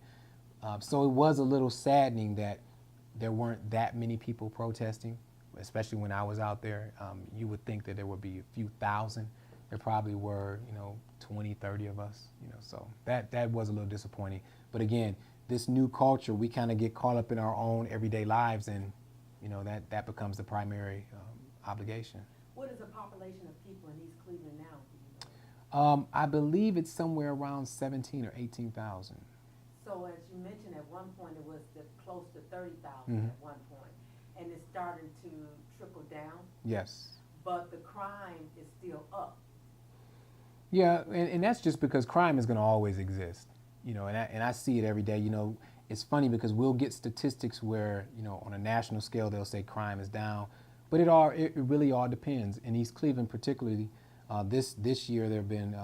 So it was a little saddening that there weren't that many people protesting, especially when I was out there. You would think that there would be a few thousand. There probably were, 20, 30 of us, so that was a little disappointing. But again, this new culture, we kind of get caught up in our own everyday lives, and, that becomes the primary obligation. What is the population of people in East Cleveland now? Do you know? I believe it's somewhere around 17 or 18,000. So as you mentioned, at one point it was close to 30,000 at one point, and it's starting to trickle down. Yes. But the crime is still up. Yeah, and that's just because crime is going to always exist, and I see it every day. It's funny because we'll get statistics where, on a national scale they'll say crime is down, but it really all depends. In East Cleveland particularly, this year there have been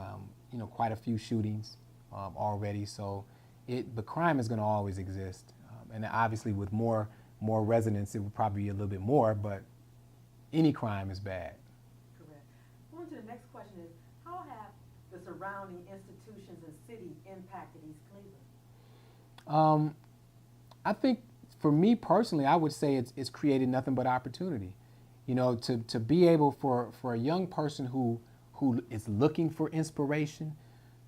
quite a few shootings already, so the crime is going to always exist, and obviously with more residents it would probably be a little bit more, but any crime is bad. Correct. Going to the next question is, how have the surrounding institutions and city impacted East Cleveland? I think for me personally, I would say it's created nothing but opportunity. To be able for a young person who is looking for inspiration,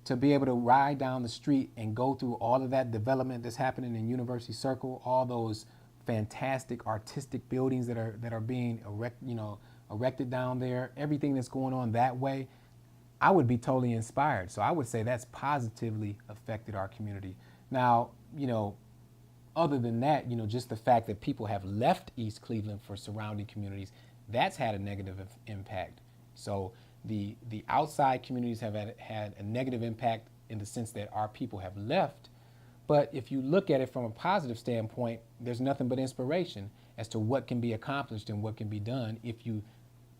to be able to ride down the street and go through all of that development that's happening in University Circle, all those fantastic artistic buildings that are being erected down there, everything that's going on that way, I would be totally inspired. So I would say that's positively affected our community. Now, other than that, just the fact that people have left East Cleveland for surrounding communities, that's had a negative impact. So the outside communities have had a negative impact in the sense that our people have left. But if you look at it from a positive standpoint, there's nothing but inspiration as to what can be accomplished and what can be done if you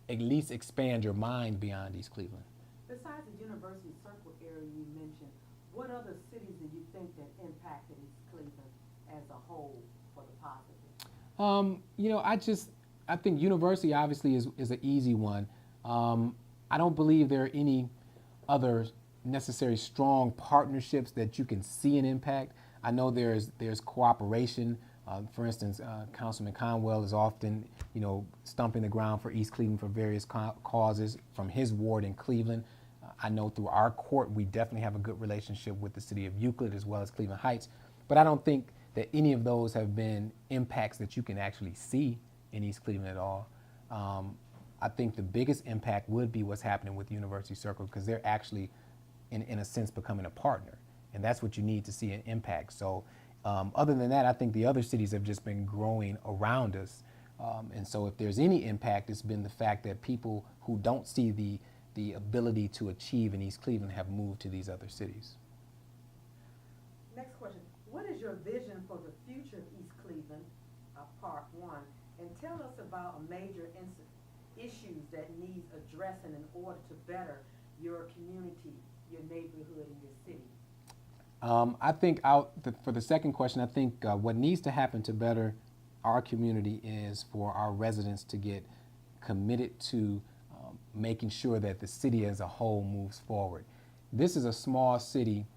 at least expand your mind beyond East Cleveland. Besides the University Circle area you mentioned, what other cities do you think that impacted East Cleveland as a whole for the positive? I think University obviously is an easy one. I don't believe there are any other necessary strong partnerships that you can see an impact. I know there's cooperation. For instance, Councilman Conwell is often, stumping the ground for East Cleveland for various causes from his ward in Cleveland. I know through our court, we definitely have a good relationship with the city of Euclid as well as Cleveland Heights. But I don't think that any of those have been impacts that you can actually see in East Cleveland at all. I think the biggest impact would be what's happening with University Circle, because they're actually, in a sense, becoming a partner. And that's what you need to see an impact. So other than that, I think the other cities have just been growing around us. And so if there's any impact, it's been the fact that people who don't see the ability to achieve in East Cleveland have moved to these other cities. Next question. What is your vision for the future of East Cleveland, part one? And tell us about a major issues that needs addressing in order to better your community, your neighborhood, and your city. I think for the second question, I think what needs to happen to better our community is for our residents to get committed to making sure that the city as a whole moves forward. This is a small city,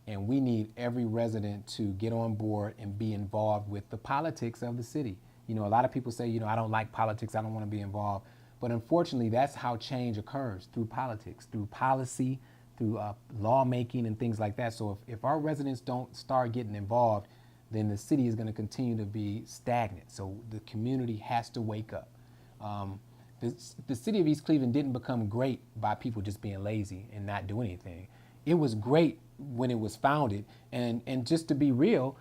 and we need every resident to get on board and be involved with the politics of the city. A lot of people say, I don't like politics, I don't want to be involved. But unfortunately, that's how change occurs, through politics, through policy, through lawmaking and things like that. So if our residents don't start getting involved, then the city is going to continue to be stagnant. So the community has to wake up. The city of East Cleveland didn't become great by people just being lazy and not doing anything. It was great when it was founded. And just to be real,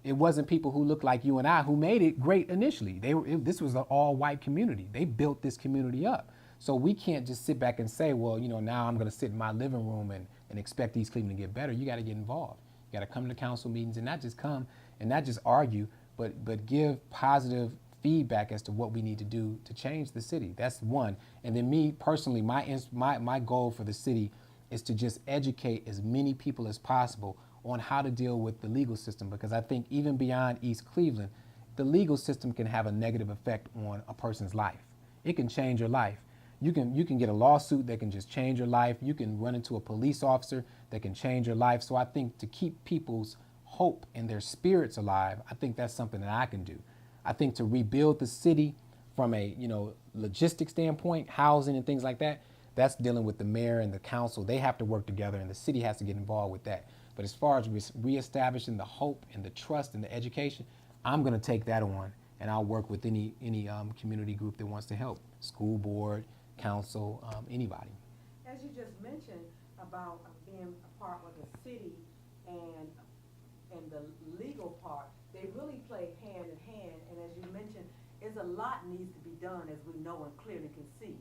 it wasn't people who looked like you and I who made it great initially. This was an all-white community. They built this community up. So we can't just sit back and say, well, now I'm going to sit in my living room and and expect East Cleveland to get better, you got to get involved. You got to come to council meetings and not just come and not just argue, but give positive feedback as to what we need to do to change the city. That's one. And then me personally, my goal for the city is to just educate as many people as possible on how to deal with the legal system, because I think even beyond East Cleveland, the legal system can have a negative effect on a person's life. It can change your life. You can get a lawsuit that can just change your life. You can run into a police officer that can change your life. So I think to keep people's hope and their spirits alive, I think that's something that I can do. I think to rebuild the city from a logistic standpoint, housing and things like that, that's dealing with the mayor and the council. They have to work together, and the city has to get involved with that. But as far as reestablishing the hope and the trust and the education, I'm going to take that on, and I'll work with any community group that wants to help, school board, council, anybody. As you just mentioned about being a part of the city and the legal part, they really play hand in hand. And as you mentioned, there's a lot needs to be done, as we know and clearly can see.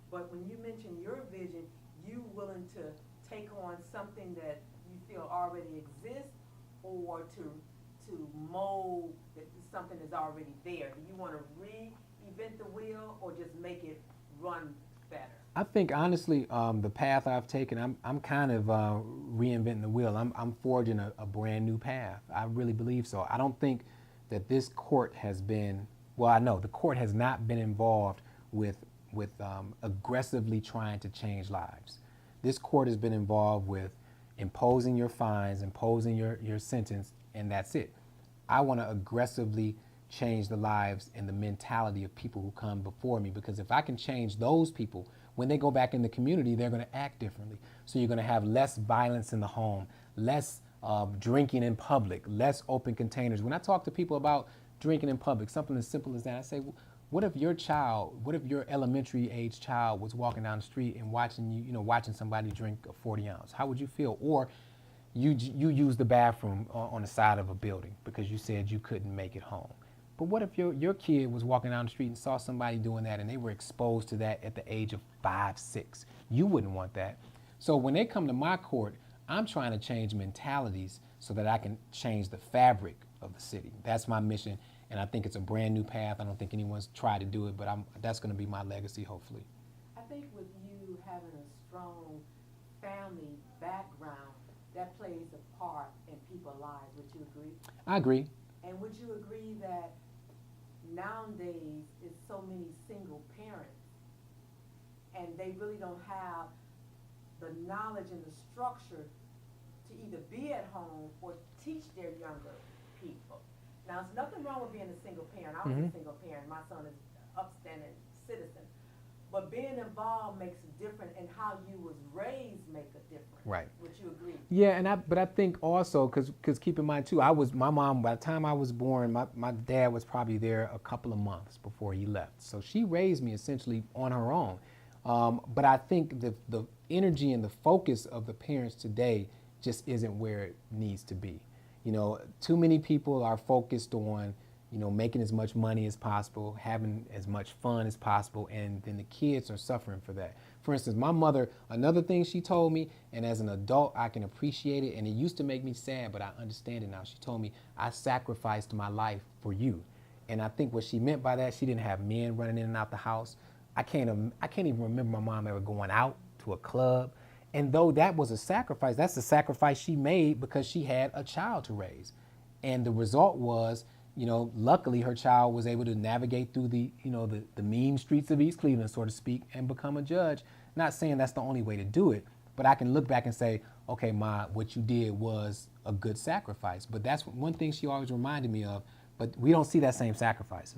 But when you mention your vision, you willing to take on something that you feel already exists, or to mold something that's already there? Do you want to reinvent the wheel, or just make it run better? I think honestly, the path I've taken, I'm kind of reinventing the wheel. I'm forging a brand new path. I really believe so. I don't think that this court has been, well, I know the court has not been involved with aggressively trying to change lives. This court has been involved with imposing your fines, imposing your sentence, and that's it. I want to aggressively change the lives and the mentality of people who come before me, because if I can change those people, when they go back in the community, they're going to act differently. So you're going to have less violence in the home, less drinking in public, less open containers. When I talk to people about drinking in public, something as simple as that, I say, what if your elementary age child was walking down the street and watching somebody drink a 40 ounce? How would you feel? Or you use the bathroom on the side of a building because you said you couldn't make it home. But what if your kid was walking down the street and saw somebody doing that and they were exposed to that at the age of 5, 6? You wouldn't want that. So when they come to my court, I'm trying to change mentalities so that I can change the fabric of the city. That's my mission. And I think it's a brand new path. I don't think anyone's tried to do it, but that's going to be my legacy, hopefully. I think with you having a strong family background, that plays a part in people's lives. Would you agree? I agree. And would you agree that nowadays is so many single parents, and they really don't have the knowledge and the structure to either be at home or teach their younger people? Now, there's nothing wrong with being a single parent. I was a single parent. My son is an upstanding citizen. But being involved makes a difference, and how you was raised make a difference. Right. Would you agree? Yeah, but I think also, because keep in mind too, my mom, by the time I was born, my dad was probably there a couple of months before he left. So she raised me essentially on her own. But I think the energy and the focus of the parents today just isn't where it needs to be. Too many people are focused on, making as much money as possible, having as much fun as possible, and then the kids are suffering for that. For instance, my mother, another thing she told me, and as an adult I can appreciate it, and it used to make me sad, but I understand it now. She told me, I sacrificed my life for you. And I think what she meant by that, she didn't have men running in and out the house. I can't even remember my mom ever going out to a club. And though that was a sacrifice, that's a sacrifice she made because she had a child to raise. And the result was, luckily her child was able to navigate through the mean streets of East Cleveland, so to speak, and become a judge. Not saying that's the only way to do it, but I can look back and say, okay, Ma, what you did was a good sacrifice. But that's one thing she always reminded me of. But we don't see that same sacrifice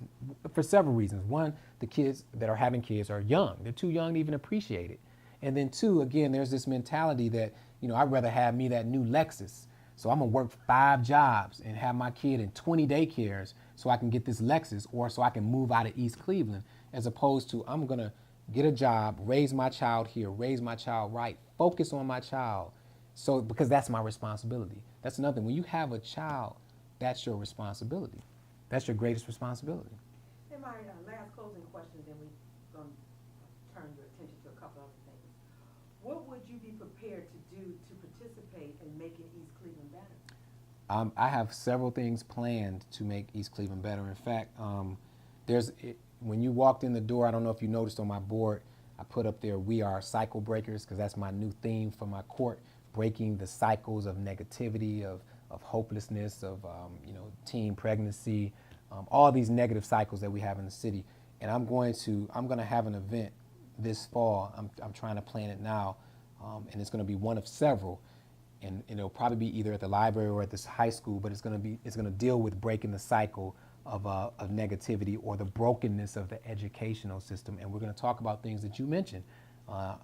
for several reasons. One, the kids that are having kids are young. They're too young to even appreciate it. And then two, again, there's this mentality that, I'd rather have me that new Lexus. So I'm gonna work 5 jobs and have my kid in 20 daycares so I can get this Lexus, or so I can move out of East Cleveland, as opposed to I'm gonna get a job, raise my child here, raise my child right, focus on my child. So, because that's my responsibility. That's another thing. When you have a child, that's your responsibility. That's your greatest responsibility. And my last closing question, then we're going to turn your attention to a couple other things. what would you be prepared to do to participate in making East Cleveland better? I have several things planned to make East Cleveland better. In fact, when you walked in the door, I don't know if you noticed on my board, I put up there, "We are cycle breakers," because that's my new theme for my court, breaking the cycles of negativity, of hopelessness, of teen pregnancy, all these negative cycles that we have in the city. And I'm going to have an event this fall. I'm trying to plan it now, and it's going to be one of several. And it'll probably be either at the library or at this high school, but it's going to deal with breaking the cycle of negativity or the brokenness of the educational system. And we're going to talk about things that you mentioned,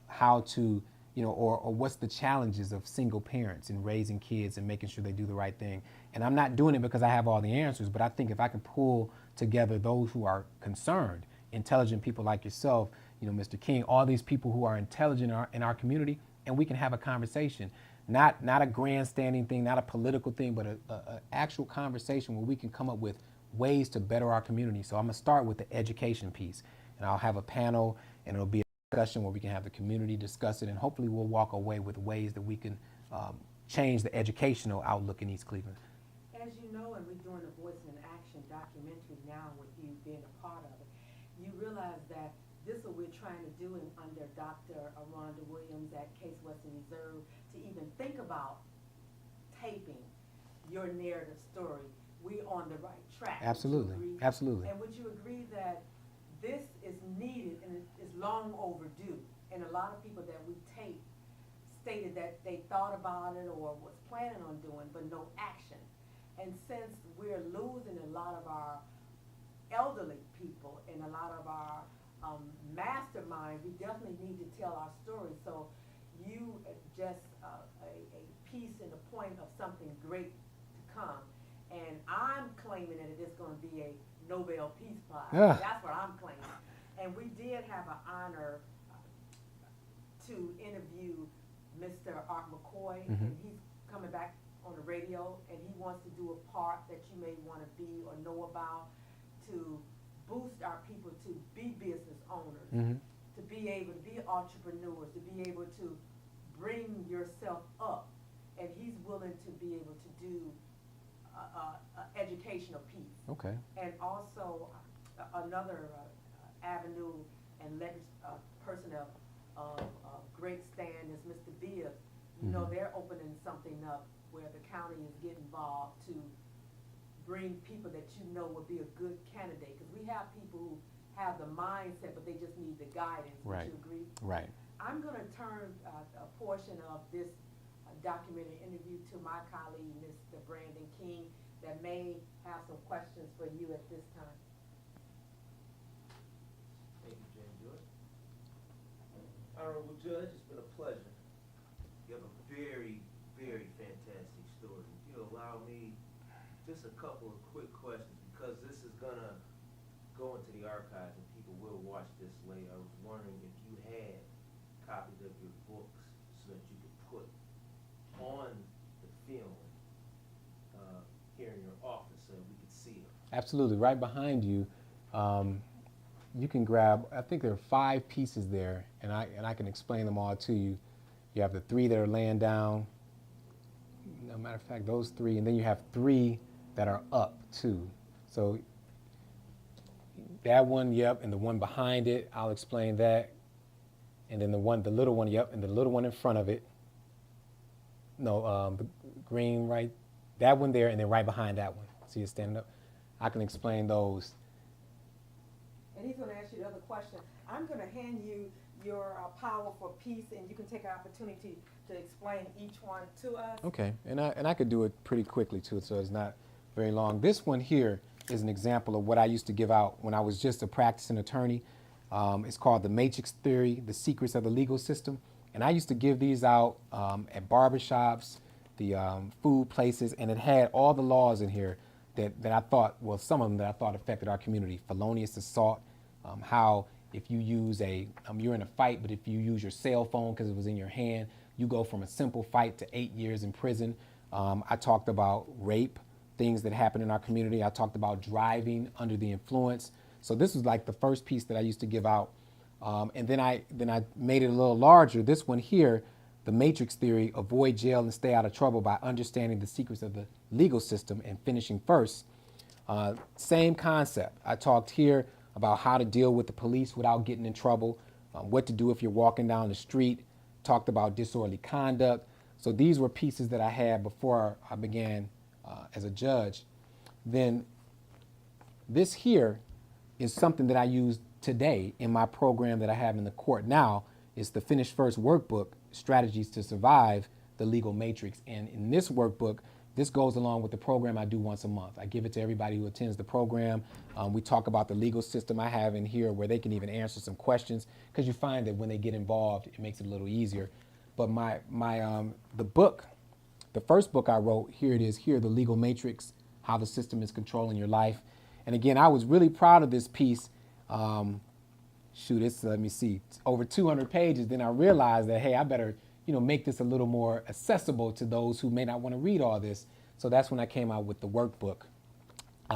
how to, or what's the challenges of single parents in raising kids and making sure they do the right thing. And I'm not doing it because I have all the answers, but I think if I can pull together those who are concerned, intelligent people like yourself, Mr. King, all these people who are intelligent in our community, and we can have a conversation. Not a grandstanding thing, not a political thing, but an actual conversation where we can come up with ways to better our community. So I'm going to start with the education piece, and I'll have a panel, and it'll be a discussion where we can have the community discuss it, and hopefully we'll walk away with ways that we can change the educational outlook in East Cleveland. As you know, and we're doing a Voice in Action documentary now with you being a part of it, you realize that this is what we're trying to do under Dr. Rhonda Williams at Case Western Reserve, to even think about taping your narrative story. We're on the right track. Absolutely, absolutely. And would you agree that this is needed and is long overdue? And a lot of people that we tape stated that they thought about it or was planning on doing, but no action. And since we're losing a lot of our elderly people and a lot of our masterminds, we definitely need to tell our story. So you just a piece in the point of something great to come. And I'm claiming that it is going to be a Nobel Peace Prize. Yeah. That's what I'm claiming. And we did have an honor to interview Mr. Art McCoy, and he's coming back on the radio, and he wants to do a part that you may want to be or know about to boost our people to be business owners, to be able to be entrepreneurs, to be able to bring yourself up. And he's willing to be able to do educational piece. Okay. And also another avenue and person of great stand is Mr. Beard. You know, they're opening something up where the county is getting involved to bring people that you know will be a good candidate. Because we have people who have the mindset, but they just need the guidance. Right. Would you agree? Right. I'm going to turn a portion of this documentary interview to my colleague, Mr. Brandon King, that may have some questions for you at this time. Thank you, Jeannie Joyce. Honorable Judge, it's been a pleasure. You have a very, very fantastic story. If you allow me just a couple of quick questions, because this is going to go into the archives and people will watch this later. I was wondering if you had copies of your books so that you could put on the film here in your office so we could see them. Absolutely. Right behind you, you can grab, I think there are 5 pieces there, and I can explain them all to you. You have the 3 that are laying down. No matter of fact, those 3, and then you have 3 that are up too. So that one, yep, and the one behind it, I'll explain that. And then the little one, yep, and the little one in front of it. No, the green right, that one there, and then right behind that one. See it standing up? I can explain those. And he's going to ask you the other question. I'm going to hand you your Power for Peace, and you can take an opportunity to explain each one to us. Okay, and I could do it pretty quickly too, so it's not very long. This one here is an example of what I used to give out when I was just a practicing attorney. It's called The Matrix Theory, The Secrets of the Legal System. And I used to give these out at barbershops, the food places, and it had all the laws in here that I thought, well, some of them that I thought affected our community. Felonious assault, how if you use you're in a fight, but if you use your cell phone because it was in your hand, you go from a simple fight to 8 years in prison. I talked about rape, things that happen in our community. I talked about driving under the influence. So this was like the first piece that I used to give out And then I made it a little larger. This one here, the matrix theory, avoid jail and stay out of trouble by understanding the secrets of the legal system and finishing first. Same concept. I talked here about how to deal with the police without getting in trouble, what to do if you're walking down the street, talked about disorderly conduct. So these were pieces that I had before I began as a judge. Then this here is something that I use today in my program that I have in the court now. It's the Finish First workbook, Strategies to Survive the Legal Matrix. And in this workbook, this goes along with the program I do once a month. I give it to everybody who attends the program. We talk about the legal system I have in here where they can even answer some questions, because you find that when they get involved, it makes it a little easier. But the book, the first book I wrote, here it is here, The Legal Matrix, How the System is Controlling Your Life. And again, I was really proud of this piece. Let me see, over 200 pages. Then I realized that, hey, I better make this a little more accessible to those who may not want to read all this. So that's when I came out with the workbook,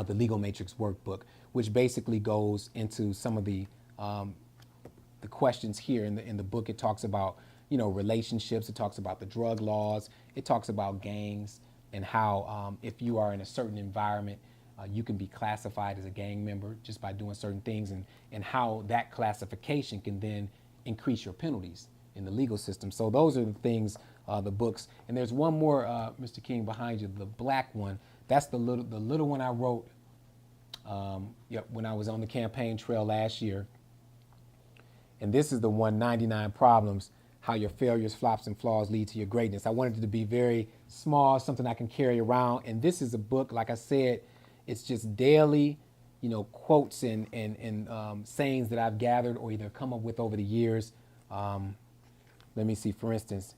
the Legal Matrix workbook, which basically goes into some of the questions here in the book. It talks about, relationships. It talks about the drug laws. It talks about gangs and how if you are in a certain environment, you can be classified as a gang member just by doing certain things, and how that classification can then increase your penalties in the legal system. So those are the things, the books. And there's one more, Mr. King, behind you, the black one. That's the little one I wrote when I was on the campaign trail last year. And this is the one, 99 Problems, How Your Failures, Flops, and Flaws Lead to Your Greatness. I wanted it to be very small, something I can carry around. And this is a book, like I said, it's just daily, quotes and sayings that I've gathered or either come up with over the years. Let me see, for instance,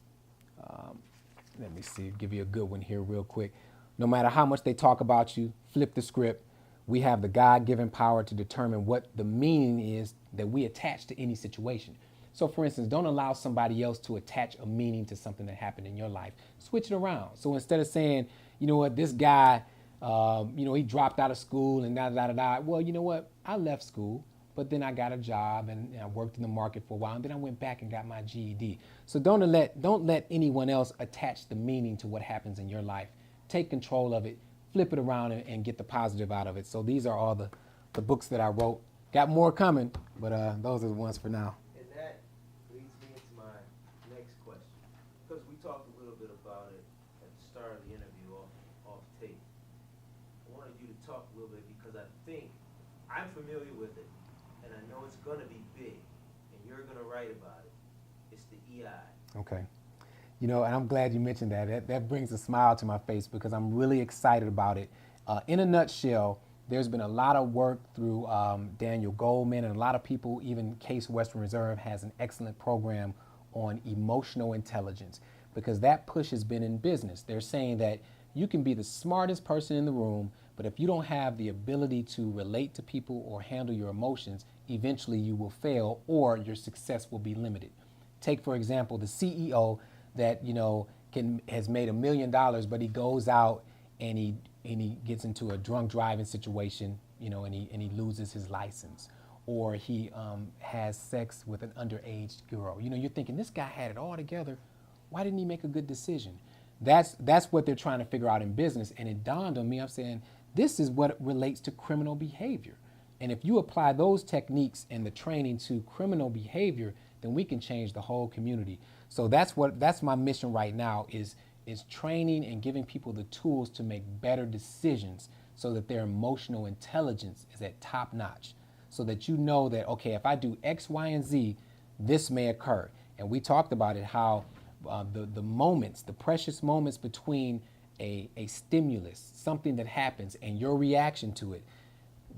give you a good one here real quick. No matter how much they talk about you, flip the script. We have the God-given power to determine what the meaning is that we attach to any situation. So for instance, don't allow somebody else to attach a meaning to something that happened in your life. Switch it around. So instead of saying, this guy, he dropped out of school and da-da-da-da. Well, you know what? I left school, but then I got a job and I worked in the market for a while, and then I went back and got my GED. So don't let anyone else attach the meaning to what happens in your life. Take control of it, flip it around, and get the positive out of it. So these are all the books that I wrote. Got more coming, but those are the ones for now. And that leads me into my next question, because we talked a little bit about it at the start of the interview off tape. I wanted you to talk a little bit because I think I'm familiar with it, and I know it's going to be big, and you're going to write about it. It's the EI. Okay. And I'm glad you mentioned that. That brings a smile to my face because I'm really excited about it. In a nutshell, there's been a lot of work through Daniel Goldman, and a lot of people, even Case Western Reserve has an excellent program on emotional intelligence, because that push has been in business. They're saying that you can be the smartest person in the room, but if you don't have the ability to relate to people or handle your emotions, eventually you will fail or your success will be limited. Take, for example, the CEO that, has made $1 million, but he goes out and he gets into a drunk driving situation, and he loses his license, or he has sex with an underage girl. You're thinking, this guy had it all together. Why didn't he make a good decision? That's what they're trying to figure out in business. And it dawned on me, I'm saying, this is what relates to criminal behavior. And if you apply those techniques and the training to criminal behavior, then we can change the whole community. So that's my mission right now is training and giving people the tools to make better decisions so that their emotional intelligence is at top notch. So that that, okay, if I do X, Y, and Z, this may occur. And we talked about it, how the precious moments between a stimulus, something that happens, and your reaction to it,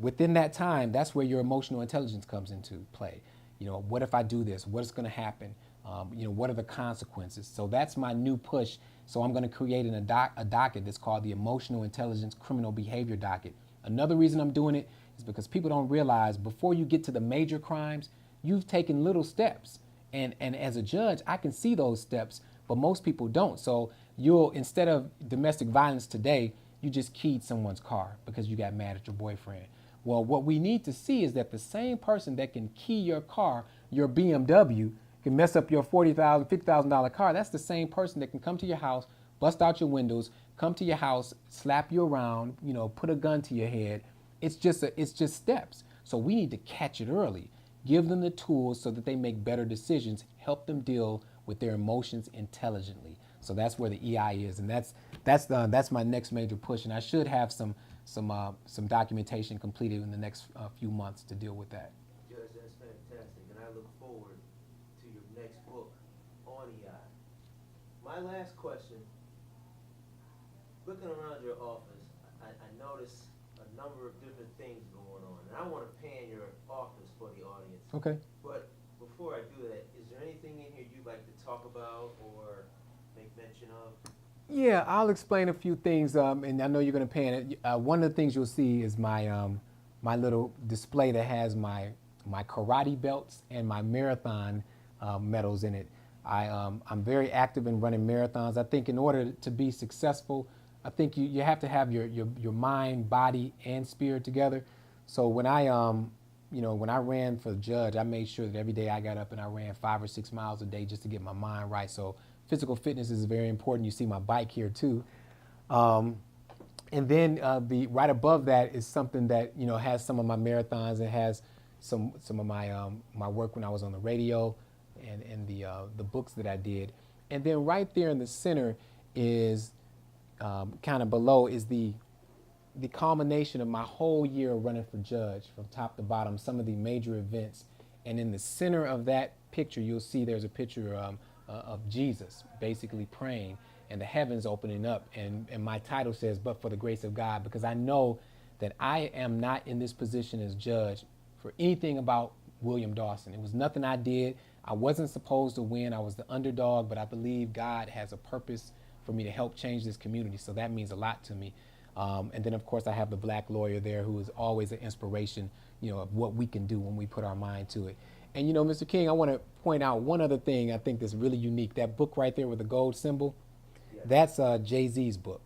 within that time, that's where your emotional intelligence comes into play. What if I do this? What is going to happen? What are the consequences? So that's my new push. So I'm going to create a docket that's called the Emotional Intelligence Criminal Behavior Docket. Another reason I'm doing it is because people don't realize before you get to the major crimes, you've taken little steps. And as a judge, I can see those steps, but most people don't. So instead of domestic violence today, you just keyed someone's car because you got mad at your boyfriend. Well, what we need to see is that the same person that can key your car, your BMW, can mess up your $40,000, $50,000 car. That's the same person that can come to your house, bust out your windows, come to your house, slap you around, put a gun to your head. It's just steps. So we need to catch it early, give them the tools so that they make better decisions, help them deal with their emotions intelligently. So that's where the EI is, and that's my next major push. And I should have some documentation completed in the next few months to deal with that. Judge, that's fantastic, and I look forward to your next book on EI. My last question, looking around your office, I notice a number of different things going on, and I want to pan your office for the audience. Okay. But before I do that, is there anything in here you'd like to talk about or make mention of? Yeah, I'll explain a few things, and I know you're going to pan it. One of the things you'll see is my my little display that has my karate belts and my marathon medals in it. I'm very active in running marathons. I think in order to be successful, I think you have to have your mind, body, and spirit together. So when I when I ran for judge, I made sure that every day I got up and I ran 5 or 6 miles a day just to get my mind right. So physical fitness is very important. You see my bike here too. And then right above that is something that has some of my marathons. It has some of my work when I was on the radio and the books that I did. And then right there in the center is kind of below is the culmination of my whole year of running for judge from top to bottom, some of the major events. And in the center of that picture, you'll see there's a picture of Jesus basically praying and the heavens opening up. And my title says, "But for the grace of God," because I know that I am not in this position as judge for anything about William Dawson. It was nothing I did. I wasn't supposed to win. I was the underdog, but I believe God has a purpose for me to help change this community. So that means a lot to me. And then, of course, I have the black lawyer there who is always an inspiration, of what we can do when we put our mind to it. And, Mr. King, I want to point out one other thing I think that's really unique. That book right there with the gold symbol, that's Jay-Z's book.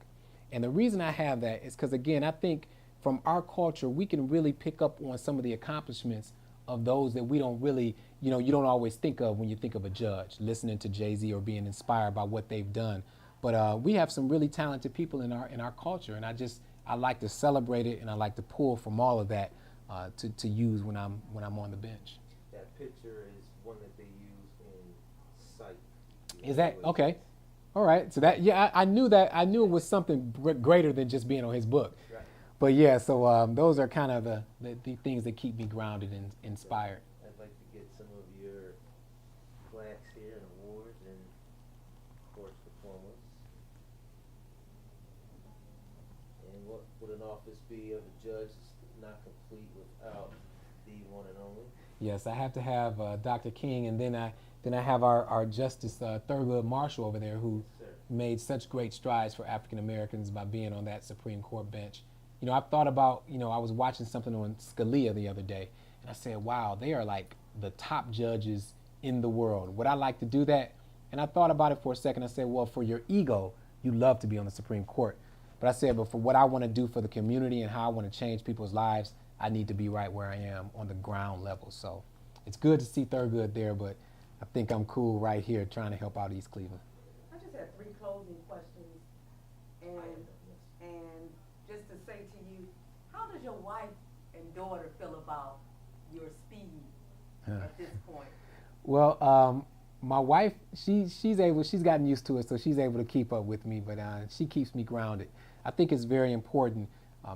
And the reason I have that is because, again, I think from our culture, we can really pick up on some of the accomplishments of those that we don't really, you don't always think of when you think of a judge, listening to Jay-Z or being inspired by what they've done. But we have some really talented people in our culture, and I like to celebrate it, and I like to pull from all of that to use when I'm on the bench. That picture is one that they use in Sight. Is that okay? All right. So I knew that. I knew it was something greater than just being on his book. Right. But yeah, so those are kind of the things that keep me grounded and inspired. I'd like to get some of your plaques here and awards and, of course, diplomas. And what would an office be of a judge that's not complete without the one and only? Yes, I have to have Dr. King, and then I have our Justice Thurgood Marshall over there, who made such great strides for African Americans by being on that Supreme Court bench. I've thought about, I was watching something on Scalia the other day, and I said, wow, they are like the top judges in the world. Would I like to do that? And I thought about it for a second. I said, well, for your ego, you love to be on the Supreme Court. But I said, but for what I want to do for the community and how I want to change people's lives, I need to be right where I am on the ground level. So it's good to see Thurgood there, but I think I'm cool right here trying to help out East Cleveland. I just had 3 closing questions, and just to say to you, how does your wife and daughter feel about your speed at this point? Well, my wife, she's gotten used to it, so she's able to keep up with me, but she keeps me grounded. I think it's very important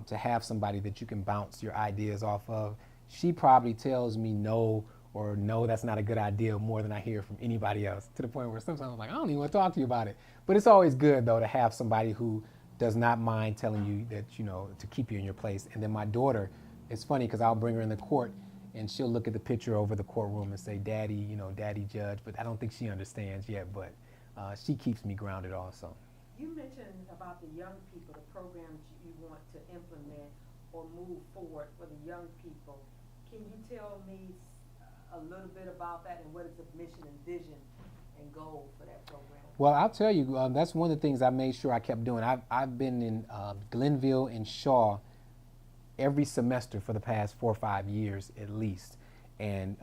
to have somebody that you can bounce your ideas off of. She probably tells me no, or no, that's not a good idea, more than I hear from anybody else, to the point where sometimes I'm like, I don't even want to talk to you about it. But it's always good, though, to have somebody who does not mind telling you that, to keep you in your place. And then my daughter, it's funny because I'll bring her in the court and she'll look at the picture over the courtroom and say, Daddy, Daddy Judge, but I don't think she understands yet, but she keeps me grounded also. You mentioned about the young people, the programs you want to implement or move forward for the young people. Can you tell me a little bit about that, and what is the mission and vision and goal for that program? Well, I'll tell you, that's one of the things I made sure I kept doing. I've been in Glenville and Shaw every semester for the past 4 or 5 years at least. And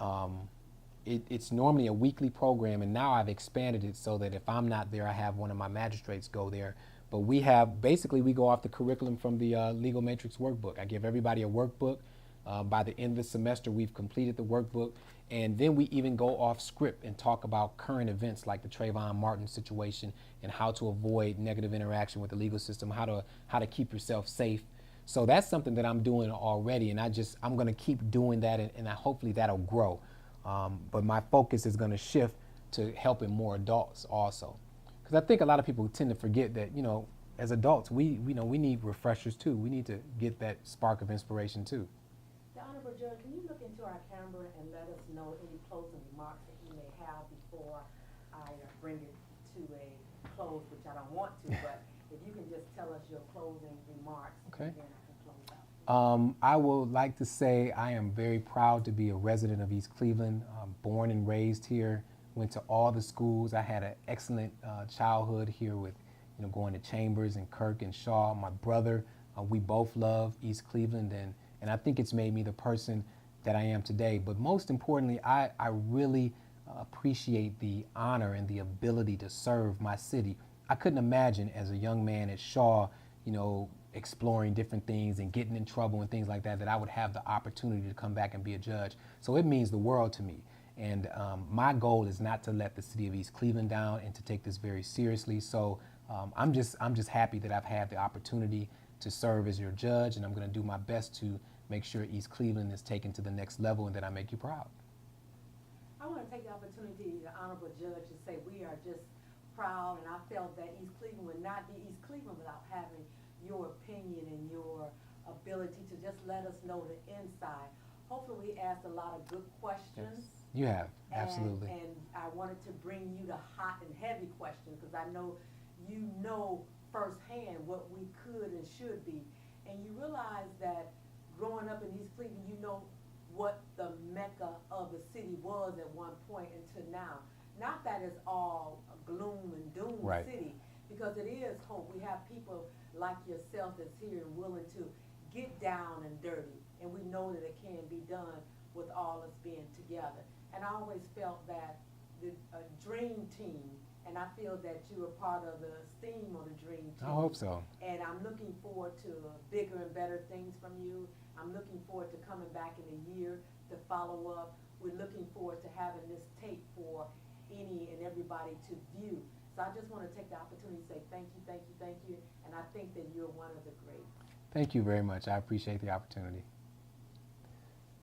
it's normally a weekly program, and now I've expanded it so that if I'm not there, I have one of my magistrates go there. But we have, basically we go off the curriculum from the Legal Matrix workbook. I give everybody a workbook. By the end of the semester, we've completed the workbook, and then we even go off script and talk about current events like the Trayvon Martin situation and how to avoid negative interaction with the legal system, how to keep yourself safe. So that's something that I'm doing already, and I'm going to keep doing that, and hopefully that'll grow. But my focus is going to shift to helping more adults also, because I think a lot of people tend to forget that, you know, as adults, we need refreshers too. We need to get that spark of inspiration too. The Honorable Judge, can you look into our camera and let us know any closing remarks that you may have before I bring it to a close, which I don't want to, but if you can just tell us your closing remarks, Okay. and then I can close out. I would like to say I am very proud to be a resident of East Cleveland. Born and raised here, went to all the schools. I had an excellent childhood here with, you know, going to Chambers and Kirk and Shaw. My brother, we both love East Cleveland, and I think it's made me the person that I am today. But most importantly, I really appreciate the honor and the ability to serve my city. I couldn't imagine as a young man at Shaw, you know, exploring different things and getting in trouble and things like that, that I would have the opportunity to come back and be a judge. So it means the world to me. And my goal is not to let the city of East Cleveland down and to take this very seriously. So I'm just happy that I've had the opportunity to serve as your judge, and I'm going to do my best to make sure East Cleveland is taken to the next level and that I make you proud. I want to take the opportunity, the Honorable Judge, to say we are just proud, and I felt that East Cleveland would not be East Cleveland without having your opinion and your ability to just let us know the inside. Hopefully we asked a lot of good questions. Yes, you have, absolutely. And I wanted to bring you the hot and heavy questions, because I know you know firsthand what we could and should be. And you realize that growing up in East Cleveland, you know what the mecca of the city was at one point until now. Not that it's all a gloom and doom Right. city, because it is hope. We have people like yourself that's here and willing to get down and dirty, and we know that it can be done with all us being together. And I always felt that the dream team, and I feel that you are part of the steam of the dream team. I hope so. And I'm looking forward to bigger and better things from you. I'm looking forward to coming back in a year to follow up. We're looking forward to having this tape for any and everybody to view. So I just want to take the opportunity to say thank you, thank you, thank you. And I think that you're one of the greats. Thank you very much. I appreciate the opportunity.